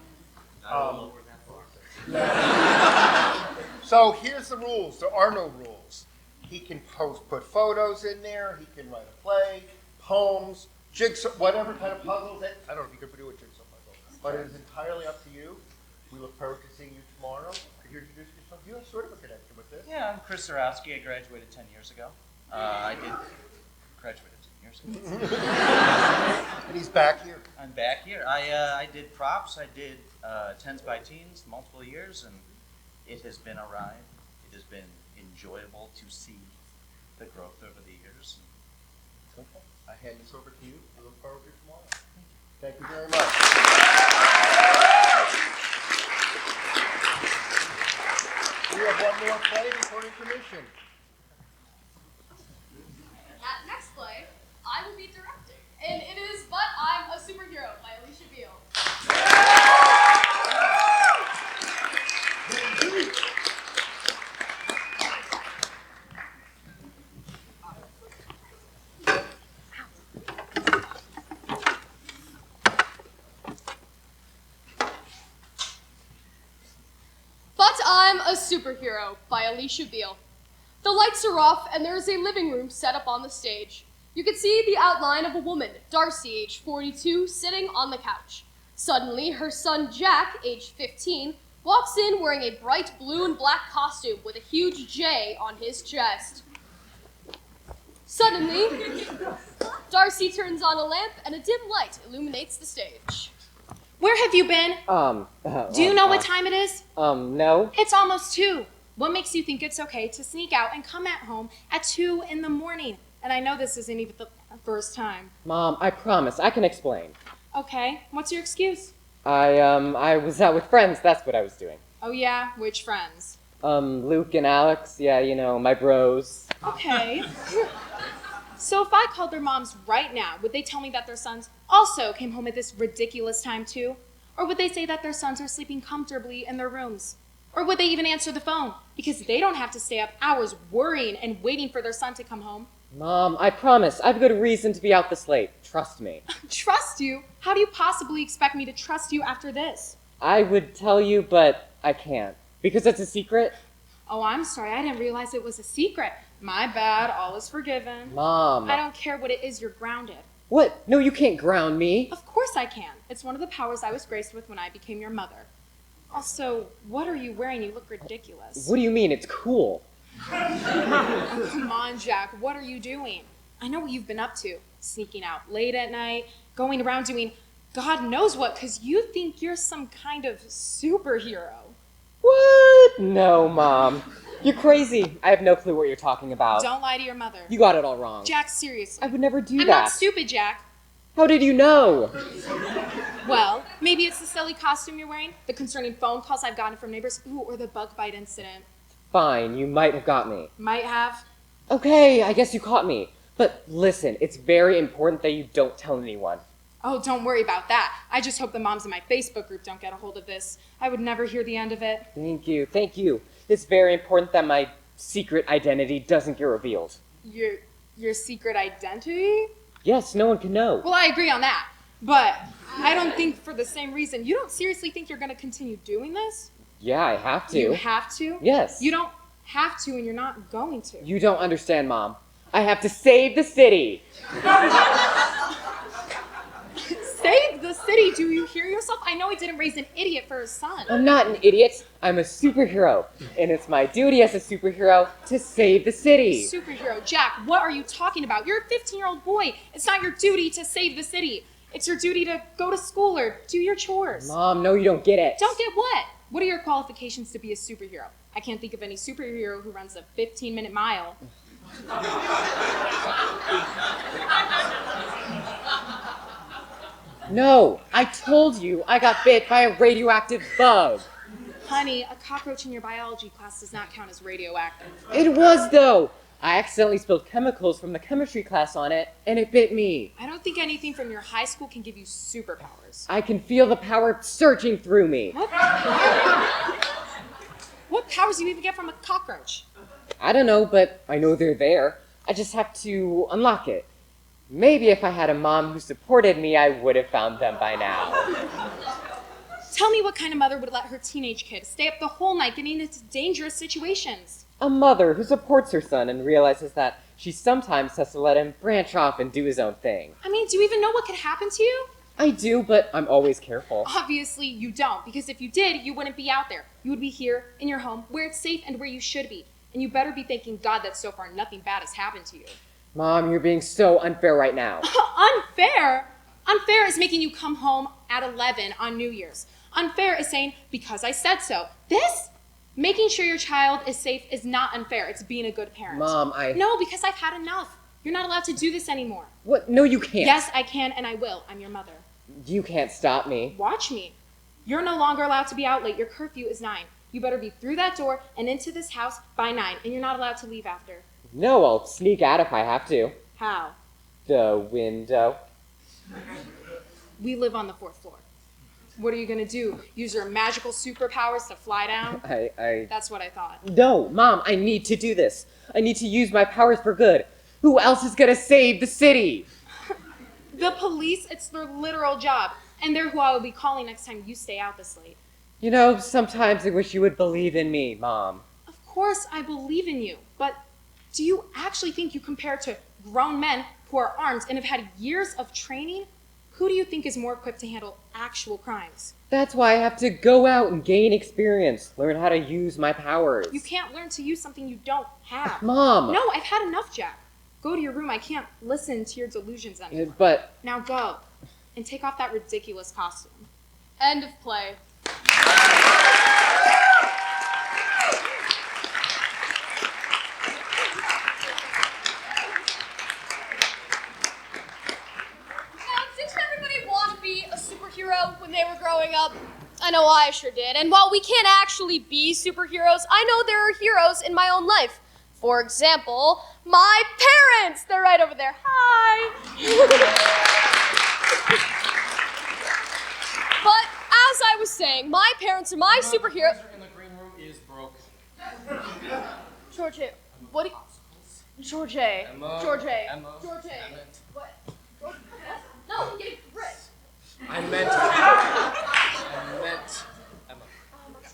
So here's the rules. There are no rules. He can put photos in there. He can write a play, poems, jigsaw, whatever kind of puzzles. I don't know if you could do a jigsaw puzzle, but it is entirely up to you. We look forward to seeing you tomorrow. Could you introduce yourself? You have sort of a connection with this. Yeah, I'm Chris Zarowski. I graduated 10 years ago. I did graduated 10 years ago. And he's back here. I'm back here. I did props. I did tens by teens, multiple years, and it has been a ride. It has been enjoyable to see the growth over the years. Okay. I hand this over to you. I look forward to tomorrow. Thank you very much. We have one more play before intermission. That next play, I will be directing. And it is But I'm a Superhero by Alicia Beale. But I'm a Superhero by Alicia Beale. The lights are off and there is a living room set up on the stage. You can see the outline of a woman, Darcy, age 42, sitting on the couch. Suddenly, her son Jack, age 15, walks in wearing a bright blue and black costume with a huge J on his chest. Suddenly, Darcy turns on a lamp and a dim light illuminates the stage. Where have you been? Do you know what time it is? No. It's almost 2. What makes you think it's okay to sneak out and come at home at 2 in the morning? And I know this isn't even the first time. Mom, I promise, I can explain. Okay, what's your excuse? I was out with friends, that's what I was doing. Oh yeah? Which friends? Luke and Alex, yeah, you know, my bros. Okay. So if I called their moms right now, would they tell me that their sons also came home at this ridiculous time too? Or would they say that their sons are sleeping comfortably in their rooms? Or would they even answer the phone? Because they don't have to stay up hours worrying and waiting for their son to come home. Mom, I promise, I've good reason to be out this late. Trust me. Trust you? How do you possibly expect me to trust you after this? I would tell you, but I can't. Because it's a secret. Oh, I'm sorry. I didn't realize it was a secret. My bad. All is forgiven. Mom. I don't care what it is, you're grounded. What? No, you can't ground me. Of course I can. It's one of the powers I was graced with when I became your mother. Also, what are you wearing? You look ridiculous. What do you mean? It's cool. Come on, Jack. What are you doing? I know what you've been up to. Sneaking out late at night, going around doing God knows what, because you think you're some kind of superhero. What? No, Mom. You're crazy. I have no clue what you're talking about. Don't lie to your mother. You got it all wrong. Jack, seriously. I would never do I'm that. not stupid, Jack. How did you know? Well, maybe it's the silly costume you're wearing, the concerning phone calls I've gotten from neighbors, or the bug bite incident. Fine, you might have got me. Might have. Okay, I guess you caught me. But listen, it's very important that you don't tell anyone. Oh, don't worry about that. I just hope the moms in my Facebook group don't get a hold of this. I would never hear the end of it. Thank you, thank you. It's very important that my secret identity doesn't get revealed. Your secret identity? Yes, no one can know. Well, I agree on that. But I don't think for the same reason. You don't seriously think you're going to continue doing this? Yeah, I have to. You have to? Yes. You don't have to and you're not going to. You don't understand, Mom. I have to save the city. Save the city? Do you hear yourself? I know he didn't raise an idiot for his son. I'm not an idiot. I'm a superhero. And it's my duty as a superhero to save the city. Superhero. Jack, what are you talking about? You're a 15-year-old boy. It's not your duty to save the city. It's your duty to go to school or do your chores. Mom, no, you don't get it. Don't get what? What are your qualifications to be a superhero? I can't think of any superhero who runs a 15-minute mile. No, I told you I got bit by a radioactive bug. Honey, a cockroach in your biology class does not count as radioactive. It was, though. I accidentally spilled chemicals from the chemistry class on it, and it bit me. I don't think anything from your high school can give you superpowers. I can feel the power surging through me. What? What powers do you even get from a cockroach? I don't know, but I know they're there. I just have to unlock it. Maybe if I had a mom who supported me, I would have found them by now. Tell me what kind of mother would let her teenage kid stay up the whole night getting into dangerous situations? A mother who supports her son and realizes that she sometimes has to let him branch off and do his own thing. I mean, do you even know what could happen to you? I do, but I'm always careful. Obviously, you don't, because if you did, you wouldn't be out there. You would be here in your home where it's safe and where you should be. And you better be thanking God that so far nothing bad has happened to you. Mom, you're being so unfair right now. Unfair? Unfair is making you come home at 11 on New Year's. Unfair is saying, because I said so. This? Making sure your child is safe is not unfair. It's being a good parent. Mom, No, because I've had enough. You're not allowed to do this anymore. What? No, you can't. Yes, I can, and I will. I'm your mother. You can't stop me. Watch me. You're no longer allowed to be out late. Your curfew is 9. You better be through that door and into this house by 9, and you're not allowed to leave after. No, I'll sneak out if I have to. How? The window. We live on the 4th floor. What are you gonna do? Use your magical superpowers to fly down? That's what I thought. No, Mom, I need to do this. I need to use my powers for good. Who else is gonna save the city? The police, it's their literal job. And they're who I will be calling next time you stay out this late. You know, sometimes I wish you would believe in me, Mom. Of course I believe in you, but do you actually think you compare to grown men who are armed and have had years of training? Who do you think is more equipped to handle actual crimes? That's why I have to go out and gain experience, learn how to use my powers. You can't learn to use something you don't have. Mom! No, I've had enough, Jack. Go to your room. I can't listen to your delusions anymore. But... Now go and take off that ridiculous costume. End of play. Didn't everybody want to be a superhero when they were growing up? I know I sure did. And while we can't actually be superheroes, I know there are heroes in my own life. For example, my parents. They're right over there. Hi. But as I was saying, my parents are my superheroes. In the green room is broken. George, what do you... George, George, Emma, George, Emmett. what? No, get Brit. I meant Emma.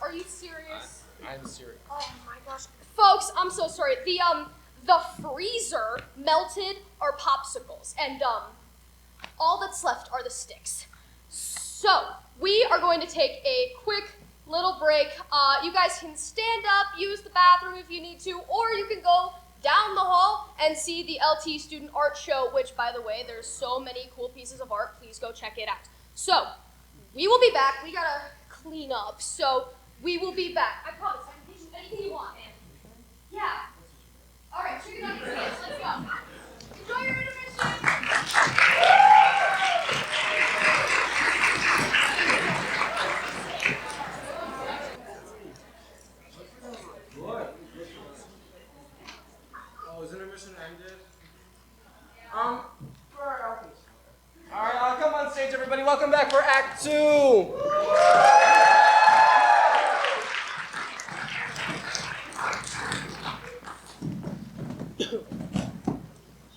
Are you serious? I'm serious. Oh my gosh. Folks, I'm so sorry. The freezer melted our popsicles, and all that's left are the sticks. So, we are going to take a quick little break. You guys can stand up, use the bathroom if you need to, or you can go down the hall and see the LT Student Art Show, which, by the way, there's so many cool pieces of art. Please go check it out. So, we will be back. We gotta clean up, so we will be back. I promise, I can get you anything you want, man. Yeah. All right, chicken nuggets, let's go. Enjoy your intermission. Oh, is intermission ended? All right, come on stage, everybody. Welcome back for Act 2.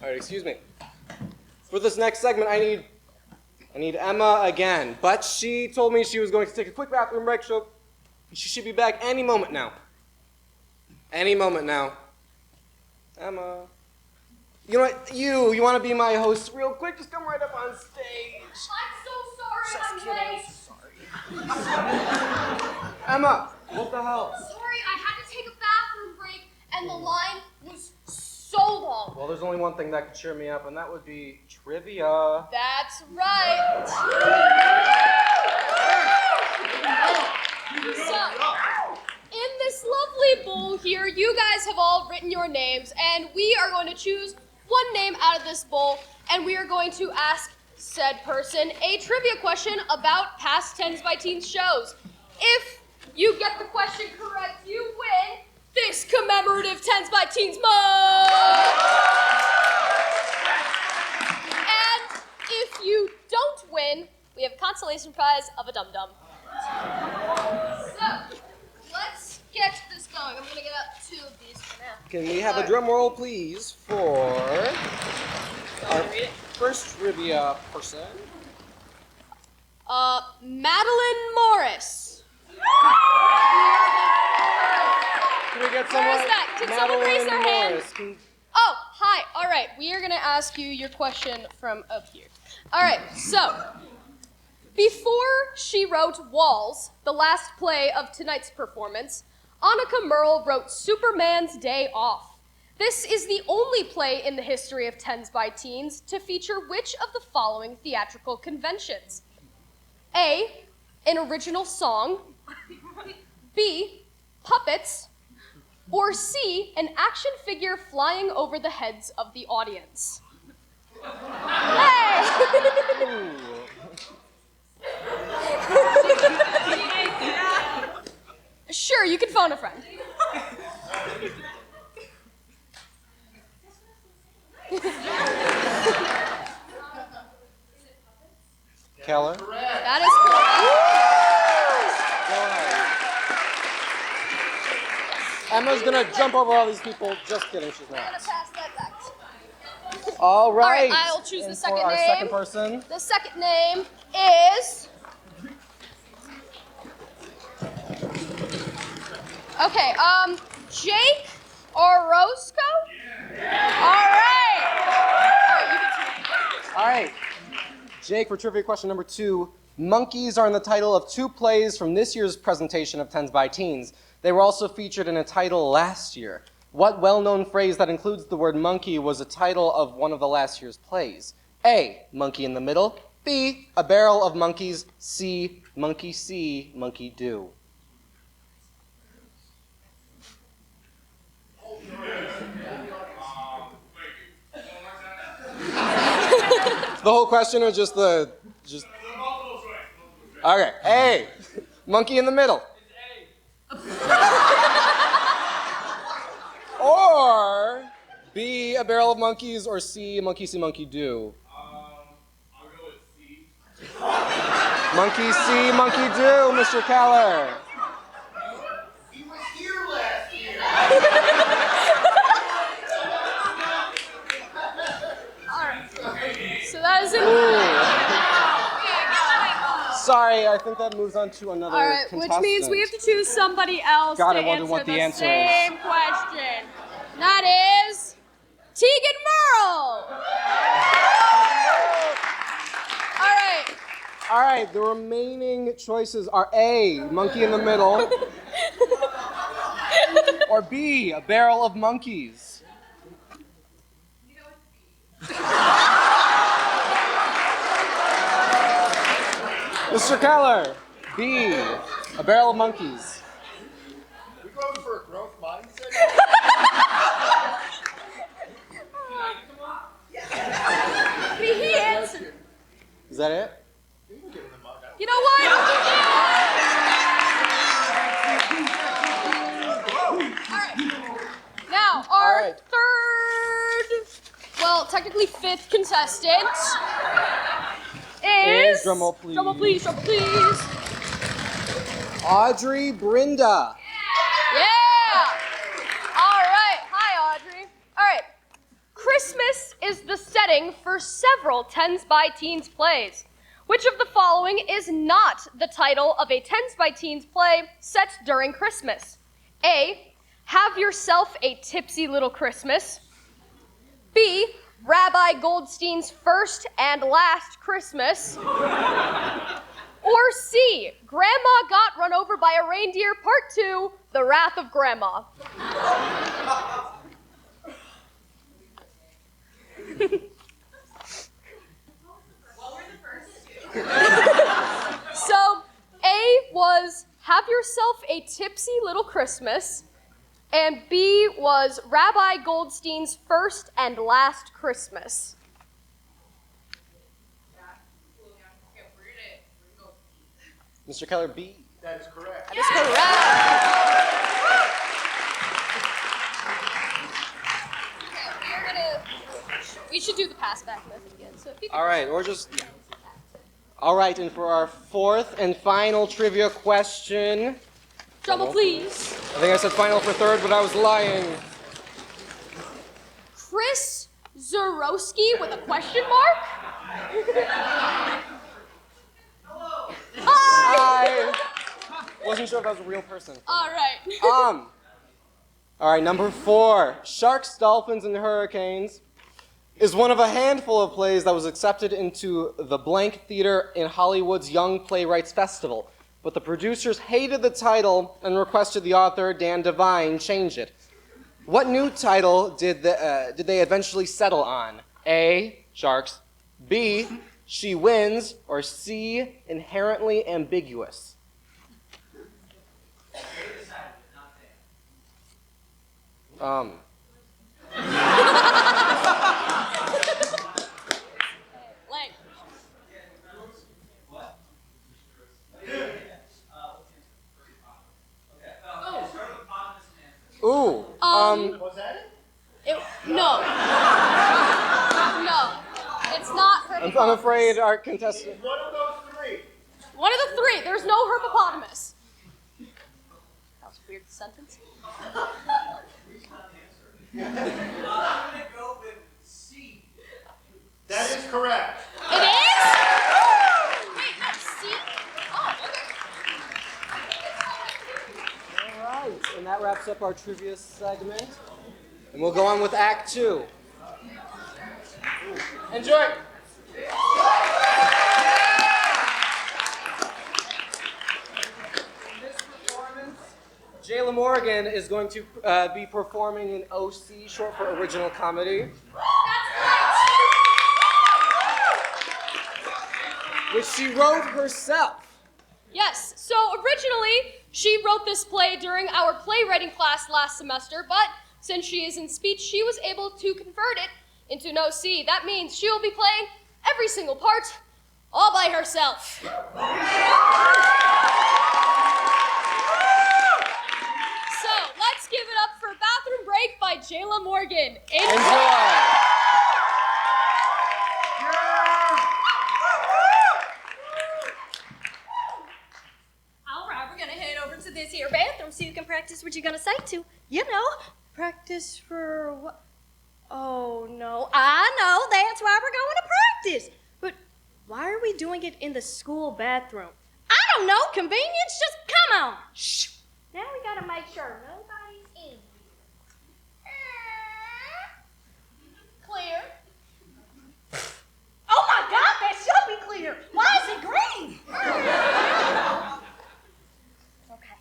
All right, excuse me. For this next segment, I need Emma again, but she told me she was going to take a quick bathroom break, so she should be back any moment now. Any moment now. Emma. You know what? You want to be my host real quick? Just come right up on stage. I'm so sorry, I'm late. Emma, what the hell? Sorry, I had to take a bathroom break, and the line was so long. Well, there's only one thing that could cheer me up, and that would be trivia. That's right. So, in this lovely bowl here, you guys have all written your names, and we are going to choose one name out of this bowl, and we are going to ask said person a trivia question about past Tens by Teens shows. If you get the question correct, you win this commemorative Tens by Teens mug! And if you don't win, we have a consolation prize of a dum-dum. So, let's get this going. I'm gonna get out 2 of these for now. Can we have a drum roll, please, for our first trivia person? Madeline Morris. Can we get Where someone? is that? Can someone raise their Madeline hand? Morris. Can- Oh, hi. All right, we are gonna ask you your question from up here. All right, so before she wrote Walls, the last play of tonight's performance, Annika Merle wrote Superman's Day Off. This is the only play in the history of Tens by Teens to feature which of the following theatrical conventions? A, an original song, B, puppets, or C, an action figure flying over the heads of the audience. Hey! Sure, you can phone a friend. Keller? That is correct. Emma's gonna jump over all these people. Just kidding, she's I'm gonna not. pass that back. All right. All right, I'll choose the And second for our name. second person. The second name is... Okay, Jake Orozco? All right. All right. Jake, for trivia question number 2. Monkeys are in the title of 2 plays from this year's presentation of Tens by Teens. They were also featured in a title last year. What well-known phrase that includes the word monkey was a title of one of the last year's plays? A, monkey in the middle. B, a barrel of monkeys. C, monkey do. The whole question or just... Okay, A. Monkey in the middle. Or B, a barrel of monkeys, or C, monkey see, monkey do. I'll go with C. Monkey see, monkey do, Mr. Keller. He was here last year. So that is it. Sorry, I think that moves on to another All right, which means we have to choose somebody else God, to I wonder answer what the answer is. same question. And that is Tegan Merle. All right. All right, the remaining choices are A, monkey in the middle, or B, a barrel of monkeys. Mr. Keller, B, a barrel of monkeys. We going for a growth mindset? He answered. Is that it? You know what? All right. Now, our third, well, technically fifth contestant is... Drumroll, please. Drumroll, please, drumroll, please. Audrey Brinda. Yeah! All right. Hi, Audrey. All right. Christmas is the setting for several Tens by Teens plays. Which of the following is not the title of a Tens by Teens play set during Christmas? A, Have Yourself a Tipsy Little Christmas. B, Rabbi Goldstein's First and Last Christmas. Or C, Grandma Got Run Over by a Reindeer Part 2, The Wrath of Grandma. So, A was Have Yourself a Tipsy Little Christmas, and B was Rabbi Goldstein's First and Last Christmas. Mr. Keller, B. That is correct. That is correct. We should do the pass back lift again. So if you could All right, or just... All right, and for our fourth and final trivia question... Drumroll, please. I think I said final for third, but I was lying. Chris Zarowski with a question mark? I wasn't sure if that was a real person. All right. All right, number 4. Sharks, Dolphins, and Hurricanes is one of a handful of plays that was accepted into the Blank Theater in Hollywood's Young Playwrights Festival. But the producers hated the title and requested the author, Dan Devine, change it. What new title did they eventually settle on? A, Sharks, B, She Wins, or C, Inherently Ambiguous? Ooh. Was that it? No. No. It's not herpetopotamus. I'm afraid our contestant... One of those three. One of the three. There's no herpopotamus. That was a weird sentence. I'm gonna go with C. That is correct. It is? Wait, no, C? Oh, okay. All right, and that wraps up our trivia segment. And we'll go on with Act 2. Enjoy! Jayla Morgan is going to be performing in OC, short for Original Comedy. Which she wrote herself. Yes, so originally she wrote this play during our playwriting class last semester, but since she is in speech, she was able to convert it into an OC. That means she will be playing every single part all by herself. Break by Jayla Morgan. Enjoy. All right, we're gonna head over to this here bathroom so you can practice what you're gonna say to. You know, practice for what? Oh no, I know. That's why we're going to practice. But why are we doing it in the school bathroom? I don't know. Convenience. Just come on. Shh. Now we gotta make sure nobody's in here. Clear. Oh my God, that should be clear. Why is it green? Okay.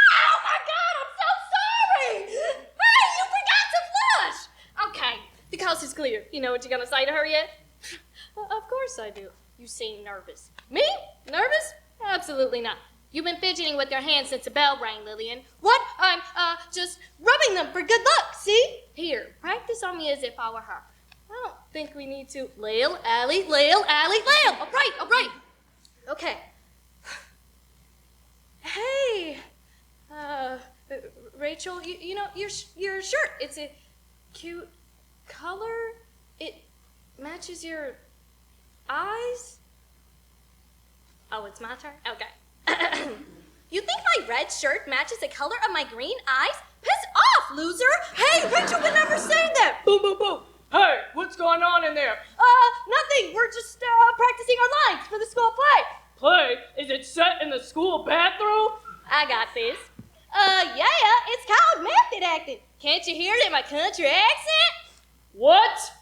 Oh my God, I'm so sorry. Hey, you forgot to flush. Okay, the coast is clear. You know what you're gonna say to her yet? Of course I do. You seem nervous. Me? Nervous? Absolutely not. You've been fidgeting with your hands since the bell rang, Lillian. What? I'm, just rubbing them for good luck, see? Here, practice on me as if I were her. I don't think we need to. Lil, Allie, Lil, Allie, Lil. All right. Okay. Hey, Rachel, you know, your shirt, it's a cute color. It matches your eyes. Oh, it's my turn? Okay. You think my red shirt matches the color of my green eyes? Piss off, loser! Hey, Rachel would never say that! Boom, boom, boom. Hey, what's going on in there? Nothing. We're just, practicing our lines for the school play. Play? Is it set in the school bathroom? I got this. Yeah, it's called method acting. Can't you hear it in my country accent? What?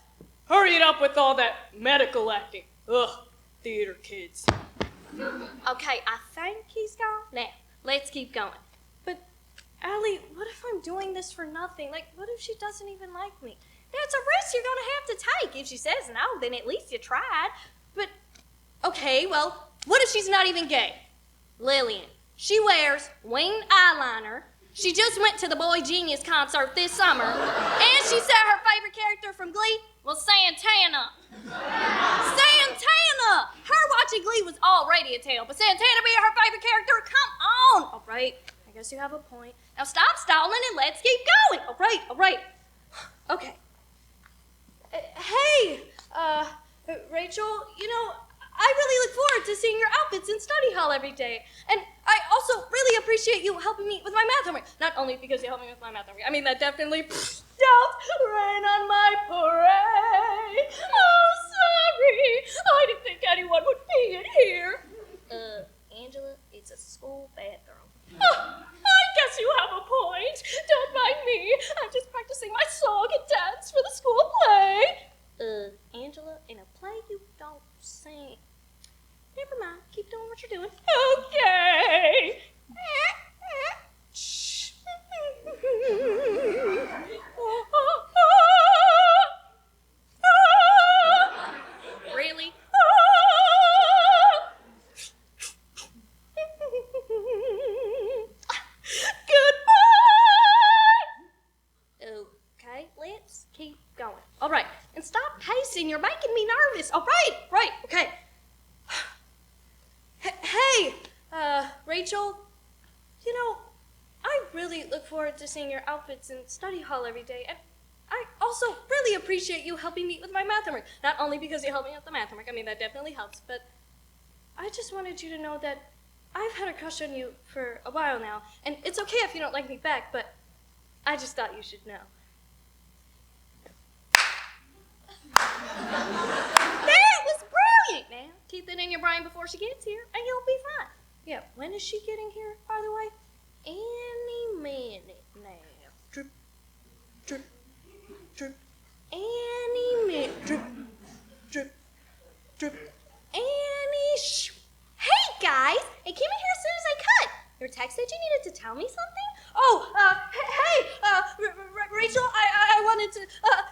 Hurry it up with all that medical acting. Ugh, theater kids. Okay, I think he's gone. Now, let's keep going. But, Allie, what if I'm doing this for nothing? Like, what if she doesn't even like me? That's a risk you're gonna have to take. If she says no, then at least you tried. But, okay, well, what if she's not even gay? Lillian, she wears winged eyeliner. She just went to the Boy Genius concert this summer. And she said her favorite character from Glee was Santana. Santana! Her watching Glee was already a tale, but Santana being her favorite character, come on! All right, I guess you have a point. Now stop stalling and let's keep going. All right. Okay. Hey, Rachel, you know, I really look forward to seeing your outfits in study hall every day. And I also really appreciate you helping me with my math homework. Not only because you helped me with my math homework, I mean that definitely don't rain on my parade. Oh, sorry. I didn't think anyone would be in here. Angela, it's a school bathroom. Oh, I guess you have a point. Don't mind me. I'm just practicing my song and dance for the school play. Angela, in a play you don't sing. Never mind. Keep doing what you're doing. Okay. Shh. Really? Goodbye. Okay, let's keep going. All right, and stop pacing. You're making me nervous. All right, okay. Hey, Rachel, you know, I really look forward to seeing your outfits in study hall every day, and I also really appreciate you helping me with my math homework. Not only because you helped me with the math homework, I mean, that definitely helps, but I just wanted you to know that I've had a crush on you for a while now, and it's okay if you don't like me back, but I just thought you should know. That was brilliant! Now, keep that in your brain before she gets here, and you'll be fine. Yeah, when is she getting here, by the way? Any minute now. Drip, drip, drip. Any minute. Drip, drip, drip. Hey, guys! It came in here as soon as I cut. Your text said you needed to tell me something? Oh, Rachel, I wanted to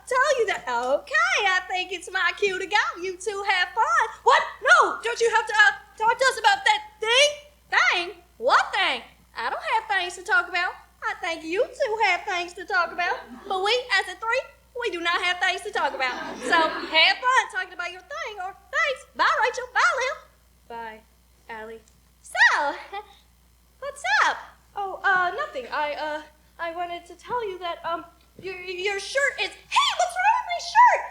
tell you that. Okay, I think it's my cue to go. You two have fun. What? No, don't you have to talk to us about that thing? Thing? What thing? I don't have things to talk about. I think you two have things to talk about. But we, as a three, we do not have things to talk about. So have fun talking about your thing or things. Bye, Rachel. Bye, Lil. Bye, Allie. So, what's up? Oh, nothing. I wanted to tell you that, your shirt is. Hey, what's wrong with my shirt?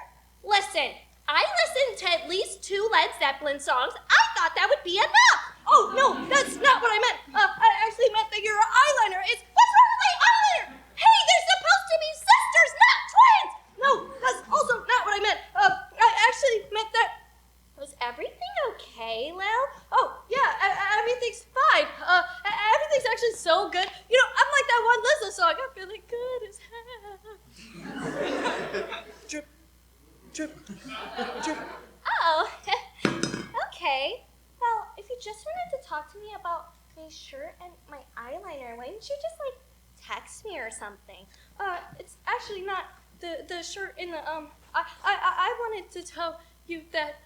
Listen, I listened to at least 2 Led Zeppelin songs. I thought that would be enough. Oh, no, that's not what I meant. I actually meant that your eyeliner is. What's wrong with my eyeliner? Hey, they're supposed to be sisters, not twins! No, that's also not what I meant. I actually meant that. Was everything okay, Lil? Oh, yeah, everything's fine. Everything's actually so good. You know, I'm like that one Lizzo song. I'm feeling good as hell. Drip, drip, drip. Oh, okay. Well, if you just wanted to talk to me about my shirt and my eyeliner, why didn't you just, like, text me or something? It's actually not the shirt in the, I wanted to tell you that,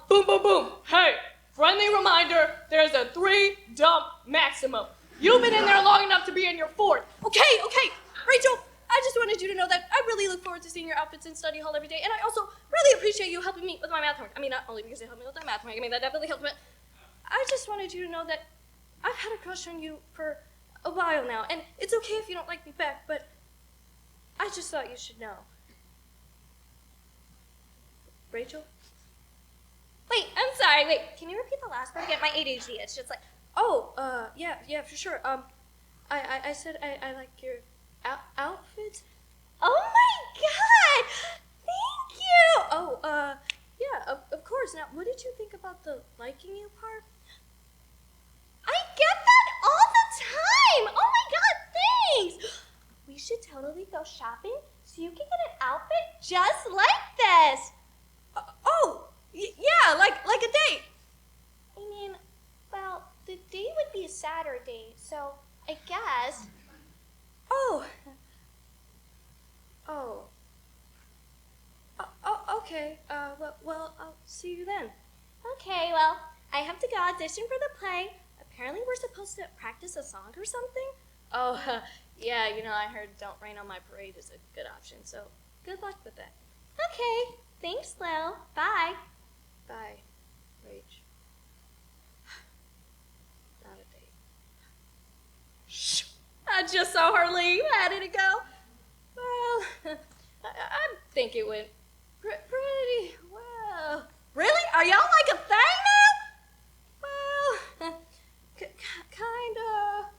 Boom, boom, boom. Hey, friendly reminder, there's a 3-dump maximum. You've been in there long enough to be in your 4th. Okay, Rachel, I just wanted you to know that I really look forward to seeing your outfits in study hall every day, and I also really appreciate you helping me with my math homework. I mean, not only because you helped me with my math homework, I mean, that definitely helped, but I just wanted you to know that I've had a crush on you for a while now, and it's okay if you don't like me back, but I just thought you should know. Rachel? Wait, I'm sorry. Wait, can you repeat the last part again? My ADHD, it's just like... Oh, yeah, for sure. I said I like your outfit. Oh my god! Thank you! Oh, yeah, of course. Now, what did you think about the liking you part? I get that all the time! Oh my god, thanks! We should totally go shopping so you can get an outfit just like this. Yeah, like a date. I mean, well, the date would be a Saturday, so I guess... Okay. Well, I'll see you then. Okay, well, I have to go audition for the play. Apparently we're supposed to practice a song or something. Oh, yeah, you know, I heard Don't Rain on My Parade is a good option, so good luck with that. Okay, thanks, Lil. Bye. Bye, Rach. Not a date. Shh! I just saw her leave. How did it go? Well, I think it went pretty well. Really? Are y'all like a thing now? Well, kinda.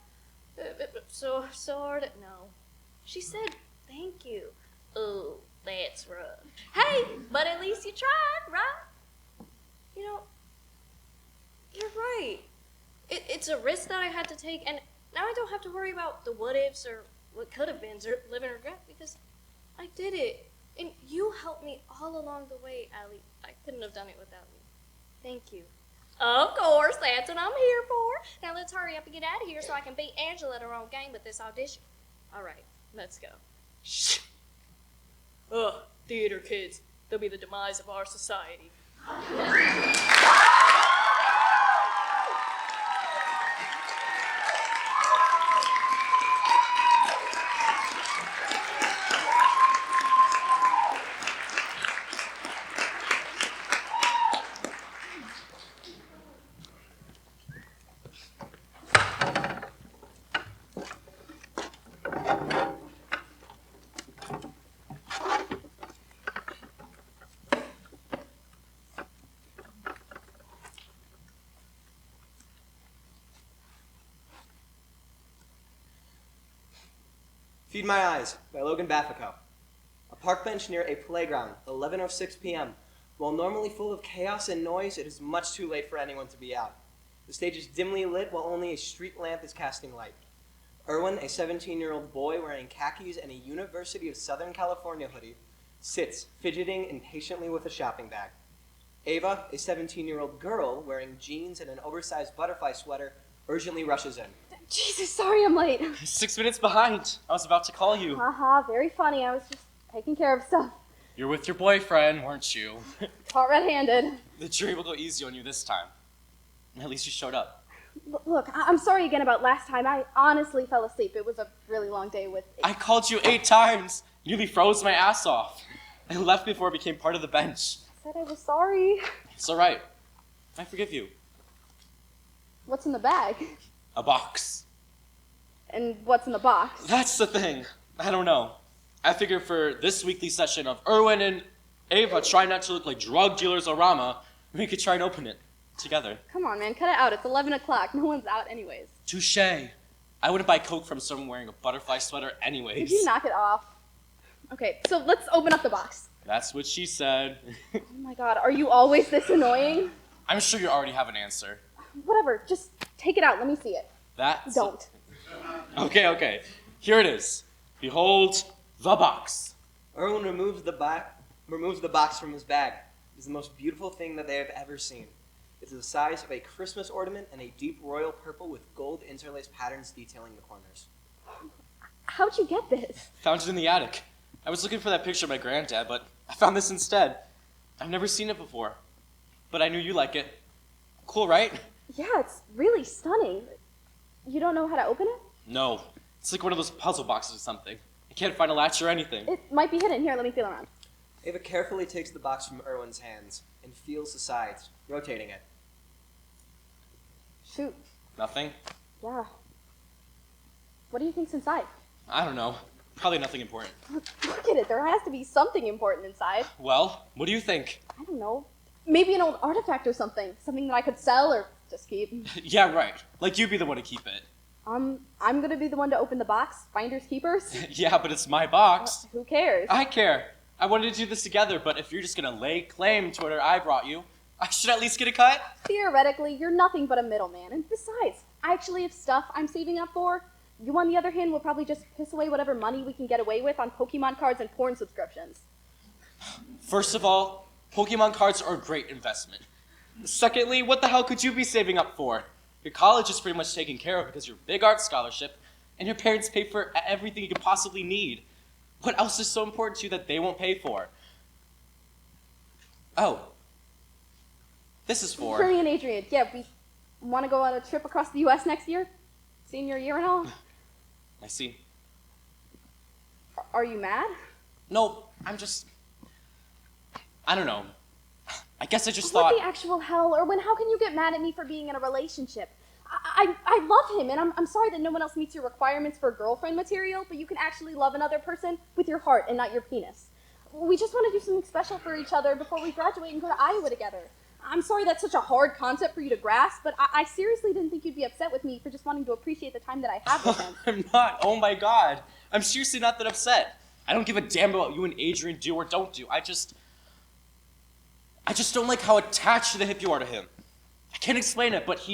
Sort of. No. She said thank you. Ooh, that's rough. Hey, but at least you tried, right? You know, you're right. It's a risk that I had to take, and now I don't have to worry about the what ifs or what could have been or live in regret because I did it. And you helped me all along the way, Allie. I couldn't have done it without you. Thank you. Of course, that's what I'm here for. Now let's hurry up and get out of here so I can beat Angela at her own game with this audition. All right, let's go. Shh. Ugh, theater kids. They'll be the demise of our society. Feed My Eyes by Logan Baffico. A park bench near a playground, 11:06 p.m. While normally full of chaos and noise, it is much too late for anyone to be out. The stage is dimly lit while only a street lamp is casting light. Erwin, a 17-year-old boy wearing khakis and a University of Southern California hoodie, sits, fidgeting impatiently with a shopping bag. Ava, a 17-year-old girl wearing jeans and an oversized butterfly sweater, urgently rushes in. Jesus, sorry I'm late. 6 minutes behind. I was about to call you. Haha, very funny. I was just taking care of stuff. You're with your boyfriend, weren't you? Caught red-handed. The jury will go easy on you this time. At least you showed up. Look, I'm sorry again about last time. I honestly fell asleep. It was a really long day with... I called you 8 times. You nearly froze my ass off. I left before it became part of the bench. I said I was sorry. It's all right. I forgive you. What's in the bag? A box. And what's in the box? That's the thing. I don't know. I figure for this weekly session of Erwin and Ava try not to look like drug dealers or Rama, we could try and open it together. Come on, man, cut it out. It's 11 o'clock. No one's out anyways. Touche. I wouldn't buy Coke from someone wearing a butterfly sweater anyways. Could you knock it off? Okay, so let's open up the box. That's what she said. Oh my god, are you always this annoying? I'm sure you already have an answer. Whatever, just take it out. Let me see it. That's... Don't. Okay. Here it is. Behold the box. Erwin removes the box from his bag. It's the most beautiful thing that they have ever seen. It's the size of a Christmas ornament and a deep royal purple with gold interlaced patterns detailing the corners. How'd you get this? Found it in the attic. I was looking for that picture of my granddad, but I found this instead. I've never seen it before, but I knew you like it. Cool, right? Yeah, it's really stunning. You don't know how to open it? No. It's like one of those puzzle boxes or something. I can't find a latch or anything. It might be hidden. Here, let me feel around. Ava carefully takes the box from Erwin's hands and feels the sides, rotating it. Shoot. Nothing? Yeah. What do you think's inside? I don't know. Probably nothing important. Look at it. There has to be something important inside. Well, what do you think? I don't know. Maybe an old artifact or something. Something that I could sell or just keep. Yeah, right. Like you'd be the one to keep it. I'm gonna be the one to open the box. Finders keepers. Yeah, but it's my box. Who cares? I care. I wanted to do this together, but if you're just gonna lay claim to what I brought you, I should at least get a cut. Theoretically, you're nothing but a middleman. And besides, I actually have stuff I'm saving up for. You, on the other hand, will probably just piss away whatever money we can get away with on Pokemon cards and porn subscriptions. First of all, Pokemon cards are a great investment. Secondly, what the hell could you be saving up for? Your college is pretty much taken care of because you're a big art scholarship, and your parents pay for everything you could possibly need. What else is so important to you that they won't pay for? Oh. This is for... Curly and Adrian, yeah, we want to go on a trip across the U.S. next year? Senior year and all? I see. Are you mad? No, I'm just... I don't know. I guess I just What thought... the actual hell, Erwin? How can you get mad at me for being in a relationship? I love him, and I'm sorry that no one else meets your requirements for girlfriend material, but you can actually love another person with your heart and not your penis. We just want to do something special for each other before we graduate and go to Iowa together. I'm sorry that's such a hard concept for you to grasp, but I seriously didn't think you'd be upset with me for just wanting to appreciate the time that I have with him. I'm not. Oh my god. I'm seriously not that upset. I don't give a damn about what you and Adrian do or don't do. I just don't like how attached to the hip you are to him. I can't explain it, but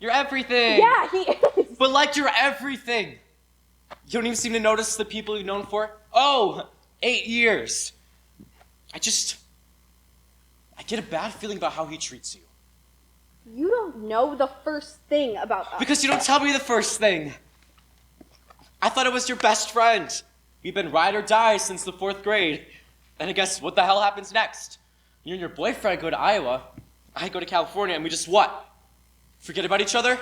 you're everything. Yeah, he is. But like you're everything. You don't even seem to notice the people you've known for, 8 years. I get a bad feeling about how he treats you. You don't know the first thing about us. Because you don't tell me the first thing. I thought it was your best friend. We've been ride or die since the 4th grade. And I guess what the hell happens next? You and your boyfriend go to Iowa. I go to California, and we just what? Forget about each other?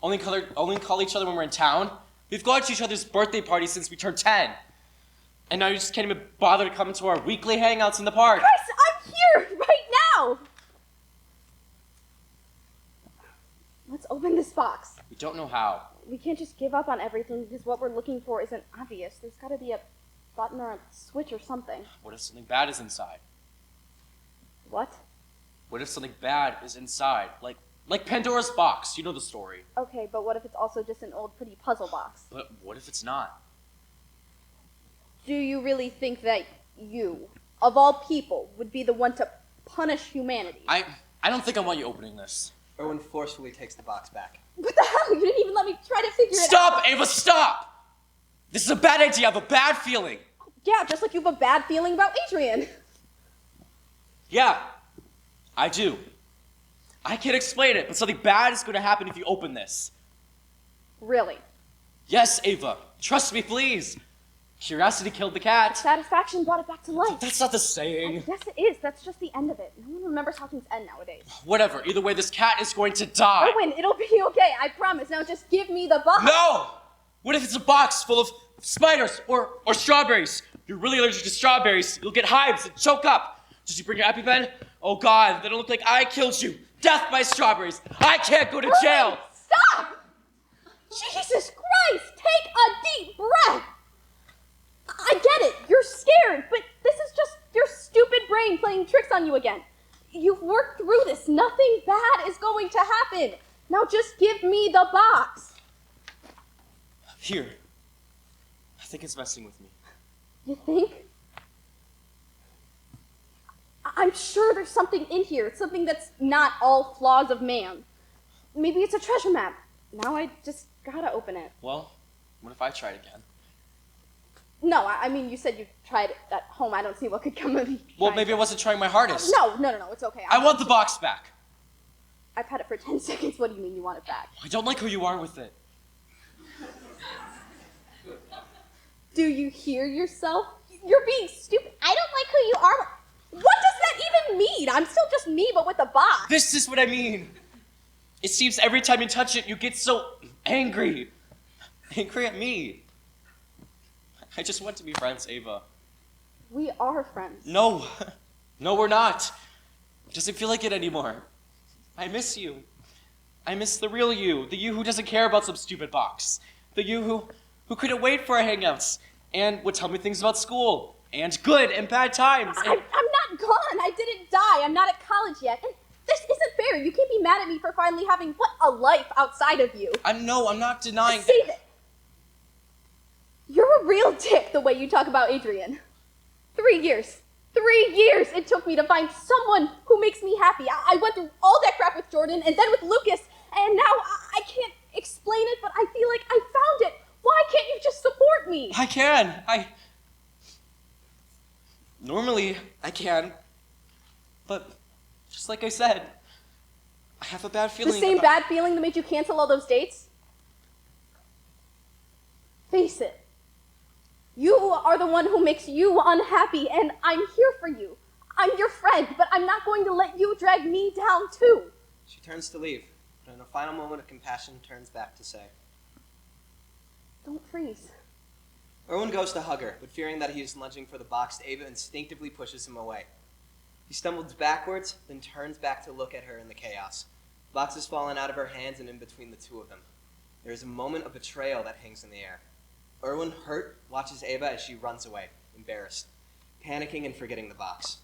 Only call each other when we're in town? We've gone to each other's birthday parties since we turned 10. And now you just can't even bother to come to our weekly hangouts in the park. Chris, I'm here right now! Let's open this box. We don't know how. We can't just give up on everything because what we're looking for isn't obvious. There's got to be a button or a switch or something. What if something bad is inside? What? What if something bad is inside? Like Pandora's box. You know the story. Okay, but what if it's also just an old pretty puzzle box? But what if it's not? Do you really think that you, of all people, would be the one to punish humanity? I don't think I want you opening this. Erwin forcefully takes the box back. What the hell? You didn't even let me try to figure it out. Stop, Ava, stop! This is a bad idea. I have a bad feeling. Yeah, just like you have a bad feeling about Adrian. Yeah, I do. I can't explain it, but something bad is going to happen if you open this. Really? Yes, Ava. Trust me, please. Curiosity killed the cat. Satisfaction brought it back to life. That's not the saying. Yes, it is. That's just the end of it. No one remembers how things end nowadays. Whatever. Either way, this cat is going to die. Erwin, it'll be okay. I promise. Now just give me the box. No! What if it's a box full of spiders or strawberries? You're really allergic to strawberries. You'll get hives and choke up. Did you bring your EpiPen? Oh God, that'll look like I killed you. Death by strawberries. I can't go to jail. Stop! Jesus Christ! Take a deep breath! I get it, you're scared, but this is just your stupid brain playing tricks on you again. You've worked through this. Nothing bad is going to happen. Now just give me the box. Here. I think it's messing with me. You think? I'm sure there's something in here, something that's not all flaws of man. Maybe it's a treasure map. Now I just gotta open it. Well, what if I tried again? No, I mean, you said you tried it at home. I don't see what could come of me. Well, maybe I wasn't trying my hardest. No, it's okay. I want the box back. I've had it for 10 seconds. What do you mean you want it back? I don't like who you are with it. Do you hear yourself? You're being stupid. I don't like who you are. What does that even mean? I'm still just me, but with a box. This is what I mean. It seems every time you touch it, you get so angry. Angry at me. I just want to be friends, Ava. We are friends. No. No, we're not. It doesn't feel like it anymore. I miss you. I miss the real you. The you who doesn't care about some stupid box. The you who couldn't wait for our hangouts and would tell me things about school and good and bad times. I'm not gone. I didn't die. I'm not at college yet. And this isn't fair. You can't be mad at me for finally having, a life outside of you. I'm not denying Save it. You're a real dick the way you talk about Adrian. 3 years. 3 years it took me to find someone who makes me happy. I went through all that crap with Jordan and then with Lucas, and now I can't explain it, but I feel like I found it. Why can't you just support me? I can. Normally, I can. But, just like I said, I have a bad feeling. The same bad feeling that made you cancel all those dates? Face it. You are the one who makes you unhappy, and I'm here for you. I'm your friend, but I'm not going to let you drag me down too. She turns to leave, but in a final moment of compassion, turns back to say, Don't freeze. Erwin goes to hug her, but fearing that he is lunging for the box, Ava instinctively pushes him away. He stumbles backwards, then turns back to look at her in the chaos. The box has fallen out of her hands and in between the two of them. There is a moment of betrayal that hangs in the air. Erwin, hurt, watches Ava as she runs away, embarrassed, panicking and forgetting the box.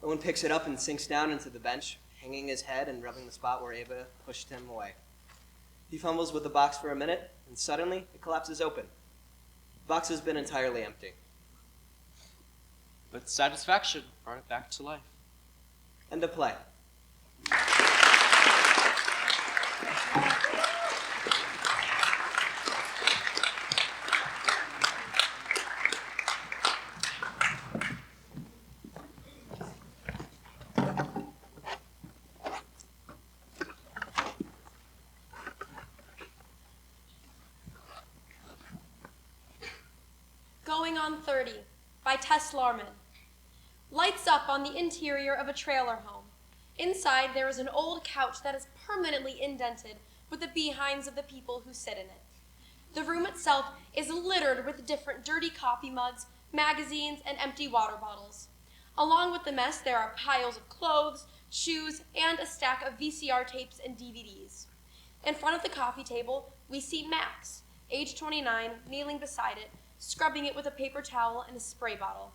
Erwin picks it up and sinks down into the bench, hanging his head and rubbing the spot where Ava pushed him away. He fumbles with the box for a minute, and suddenly it collapses open. The box has been entirely empty. But satisfaction brought it back to life. End of play. Going on 30 by Tess Larman. Lights up on the interior of a trailer home. Inside there is an old couch that is permanently indented with the behinds of the people who sit in it. The room itself is littered with different dirty coffee mugs, magazines, and empty water bottles. Along with the mess there are piles of clothes, shoes, and a stack of VCR tapes and DVDs. In front of the coffee table, we see Max, age 29, kneeling beside it, scrubbing it with a paper towel and a spray bottle.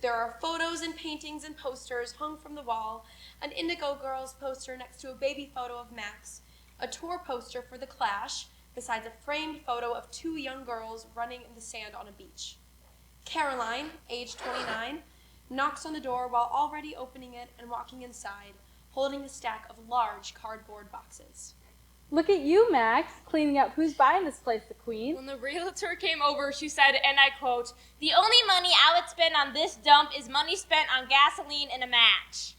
There are photos and paintings and posters hung from the wall, an Indigo Girls poster next to a baby photo of Max, a tour poster for The Clash, besides a framed photo of 2 young girls running in the sand on a beach. Caroline, age 29, knocks on the door while already opening it and walking inside, holding a stack of large cardboard boxes. Look at you, Max, cleaning up who's buying this place, the queen. When the realtor came over, she said, and I quote, "The only money I would spend on this dump is money spent on gasoline and a match."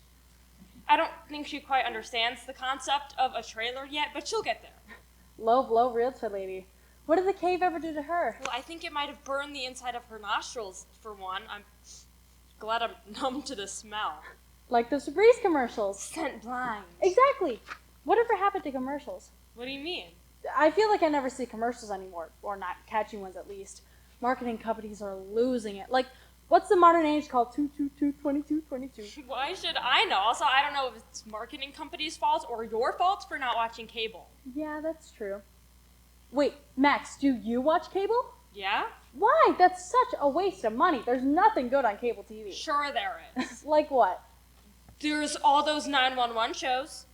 I don't think she quite understands the concept of a trailer yet, but she'll get there. Low blow realtor lady. What did the cave ever do to her? Well, I think it might have burned the inside of her nostrils, for one. I'm glad I'm numb to the smell. Like those Febreze commercials. Scent blind. Exactly. Whatever happened to commercials? What do you mean? I feel like I never see commercials anymore, or not catchy ones at least. Marketing companies are losing it. Like, what's the modern age called? 2222. Why should I know? Also, I don't know if it's marketing companies' fault or your fault for not watching cable. Yeah, that's true. Wait, Max, do you watch cable? Yeah? Why? That's such a waste of money. There's nothing good on cable TV. Sure there is. Like what? There's all those 911 shows.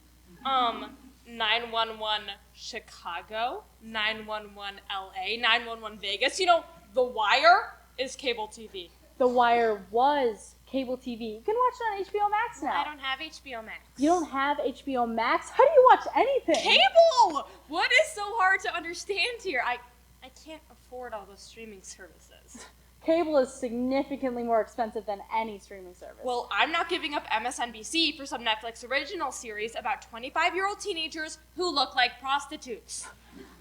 911 Chicago, 911 LA, 911 Vegas. You know, The Wire is cable TV. The Wire was cable TV. You can watch it on HBO Max now. I don't have HBO Max. You don't have HBO Max? How do you watch anything? Cable! What is so hard to understand here? I can't afford all those streaming services. Cable is significantly more expensive than any streaming service. Well, I'm not giving up MSNBC for some Netflix original series about 25-year-old teenagers who look like prostitutes.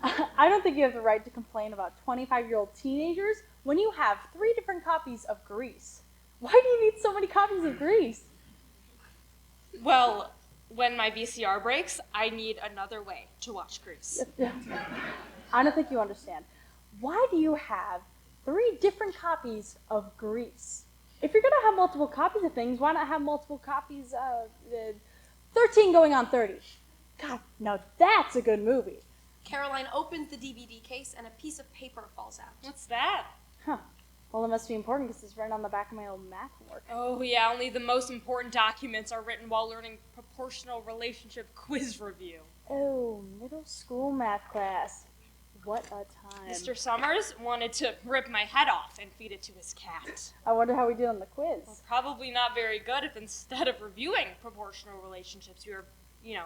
I don't think you have the right to complain about 25-year-old teenagers when you have 3 different copies of Grease. Why do you need so many copies of Grease? Well, when my VCR breaks, I need another way to watch Grease. I don't think you understand. Why do you have 3 different copies of Grease? If you're going to have multiple copies of things, why not have multiple copies of 13 going on 30? God, now that's a good movie. Caroline opens the DVD case and a piece of paper falls out. What's that? Huh. Well, it must be important because it's written on the back of my old math homework. Oh, yeah, only the most important documents are written while learning proportional relationship quiz review. Oh, middle school math class. What a time. Mr. Summers wanted to rip my head off and feed it to his cat. I wonder how we did on the quiz. Well, probably not very good if instead of reviewing proportional relationships, we were,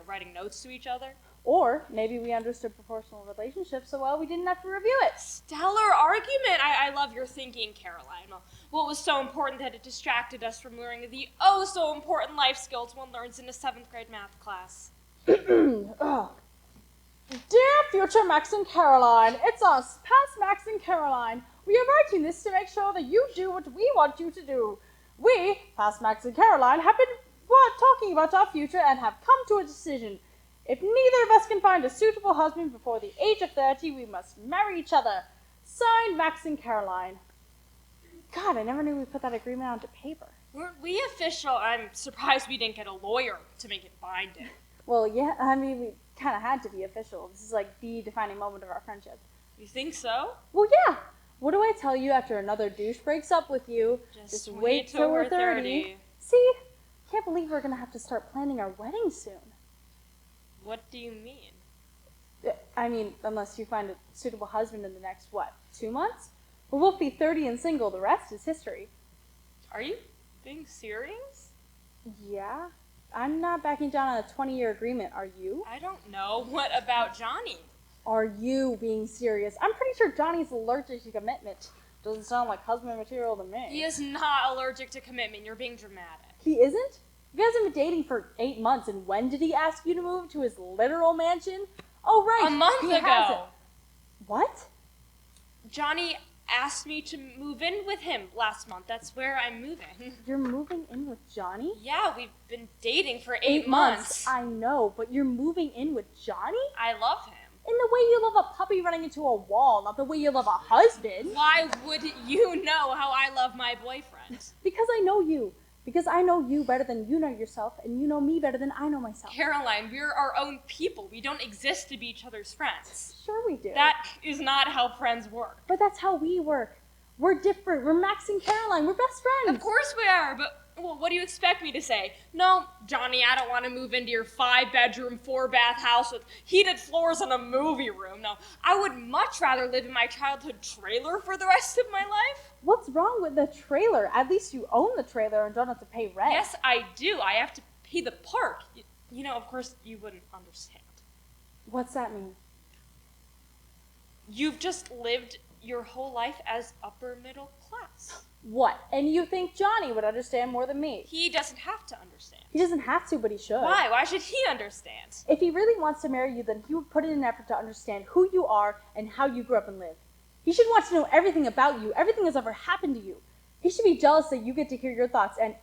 writing notes to each other. Or maybe we understood proportional relationships so well we didn't have to review it. Stellar argument. I love your thinking, Caroline. Well, what was so important that it distracted us from learning the oh-so-important life skills one learns in a 7th grade math class? Oh. Dear future Max and Caroline, it's us, past Max and Caroline. We are writing this to make sure that you do what we want you to do. We, past Max and Caroline, have been talking about our future and have come to a decision. If neither of us can find a suitable husband before the age of 30, we must marry each other. Signed, Max and Caroline. God, I never knew we put that agreement onto paper. Weren't we official? I'm surprised we didn't get a lawyer to make it binding. Well, yeah, I mean, we kind of had to be official. This is like the defining moment of our friendship. You think so? Well, yeah. What do I tell you after another douche breaks up with you? Just wait till we're 30. See? Can't believe we're going to have to start planning our wedding soon. What do you mean? I mean, unless you find a suitable husband in the next, 2 months? We'll both be 30 and single. The rest is history. Are you being serious? Yeah. I'm not backing down on a 20-year agreement. Are you? I don't know. What about Johnny? Are you being serious? I'm pretty sure Johnny's allergic to commitment. Doesn't sound like husband material to me. He is not allergic to commitment. You're being dramatic. He isn't? You guys have been dating for 8 months, and when did he ask you to move to his literal mansion? Oh, right. A month he ago. Hasn't. What? Johnny asked me to move in with him last month. That's where I'm moving. You're moving in with Johnny? Yeah, we've been dating for 8 months. I know, but you're moving in with Johnny? I love him. In the way you love a puppy running into a wall, not the way you love a husband. Why would you know how I love my boyfriend? Because I know you. Because I know you better than you know yourself, and you know me better than I know myself. Caroline, we're our own people. We don't exist to be each other's friends. Sure we do. That is not how friends work. But that's how we work. We're different. We're Max and Caroline. We're best friends. Of course we are, but well, what do you expect me to say? No, Johnny, I don't want to move into your 5-bedroom, 4-bath house with heated floors and a movie room. No, I would much rather live in my childhood trailer for the rest of my life. What's wrong with the trailer? At least you own the trailer and don't have to pay rent. Yes, I do. I have to pay the park. You know, of course, you wouldn't understand. What's that mean? You've just lived your whole life as upper middle class. What? And you think Johnny would understand more than me? He doesn't have to understand. He doesn't have to, but he should. Why? Why should he understand? If he really wants to marry you, then he would put in an effort to understand who you are and how you grew up and lived. He should want to know everything about you, everything that's ever happened to you. He should be jealous that you get to hear your thoughts, and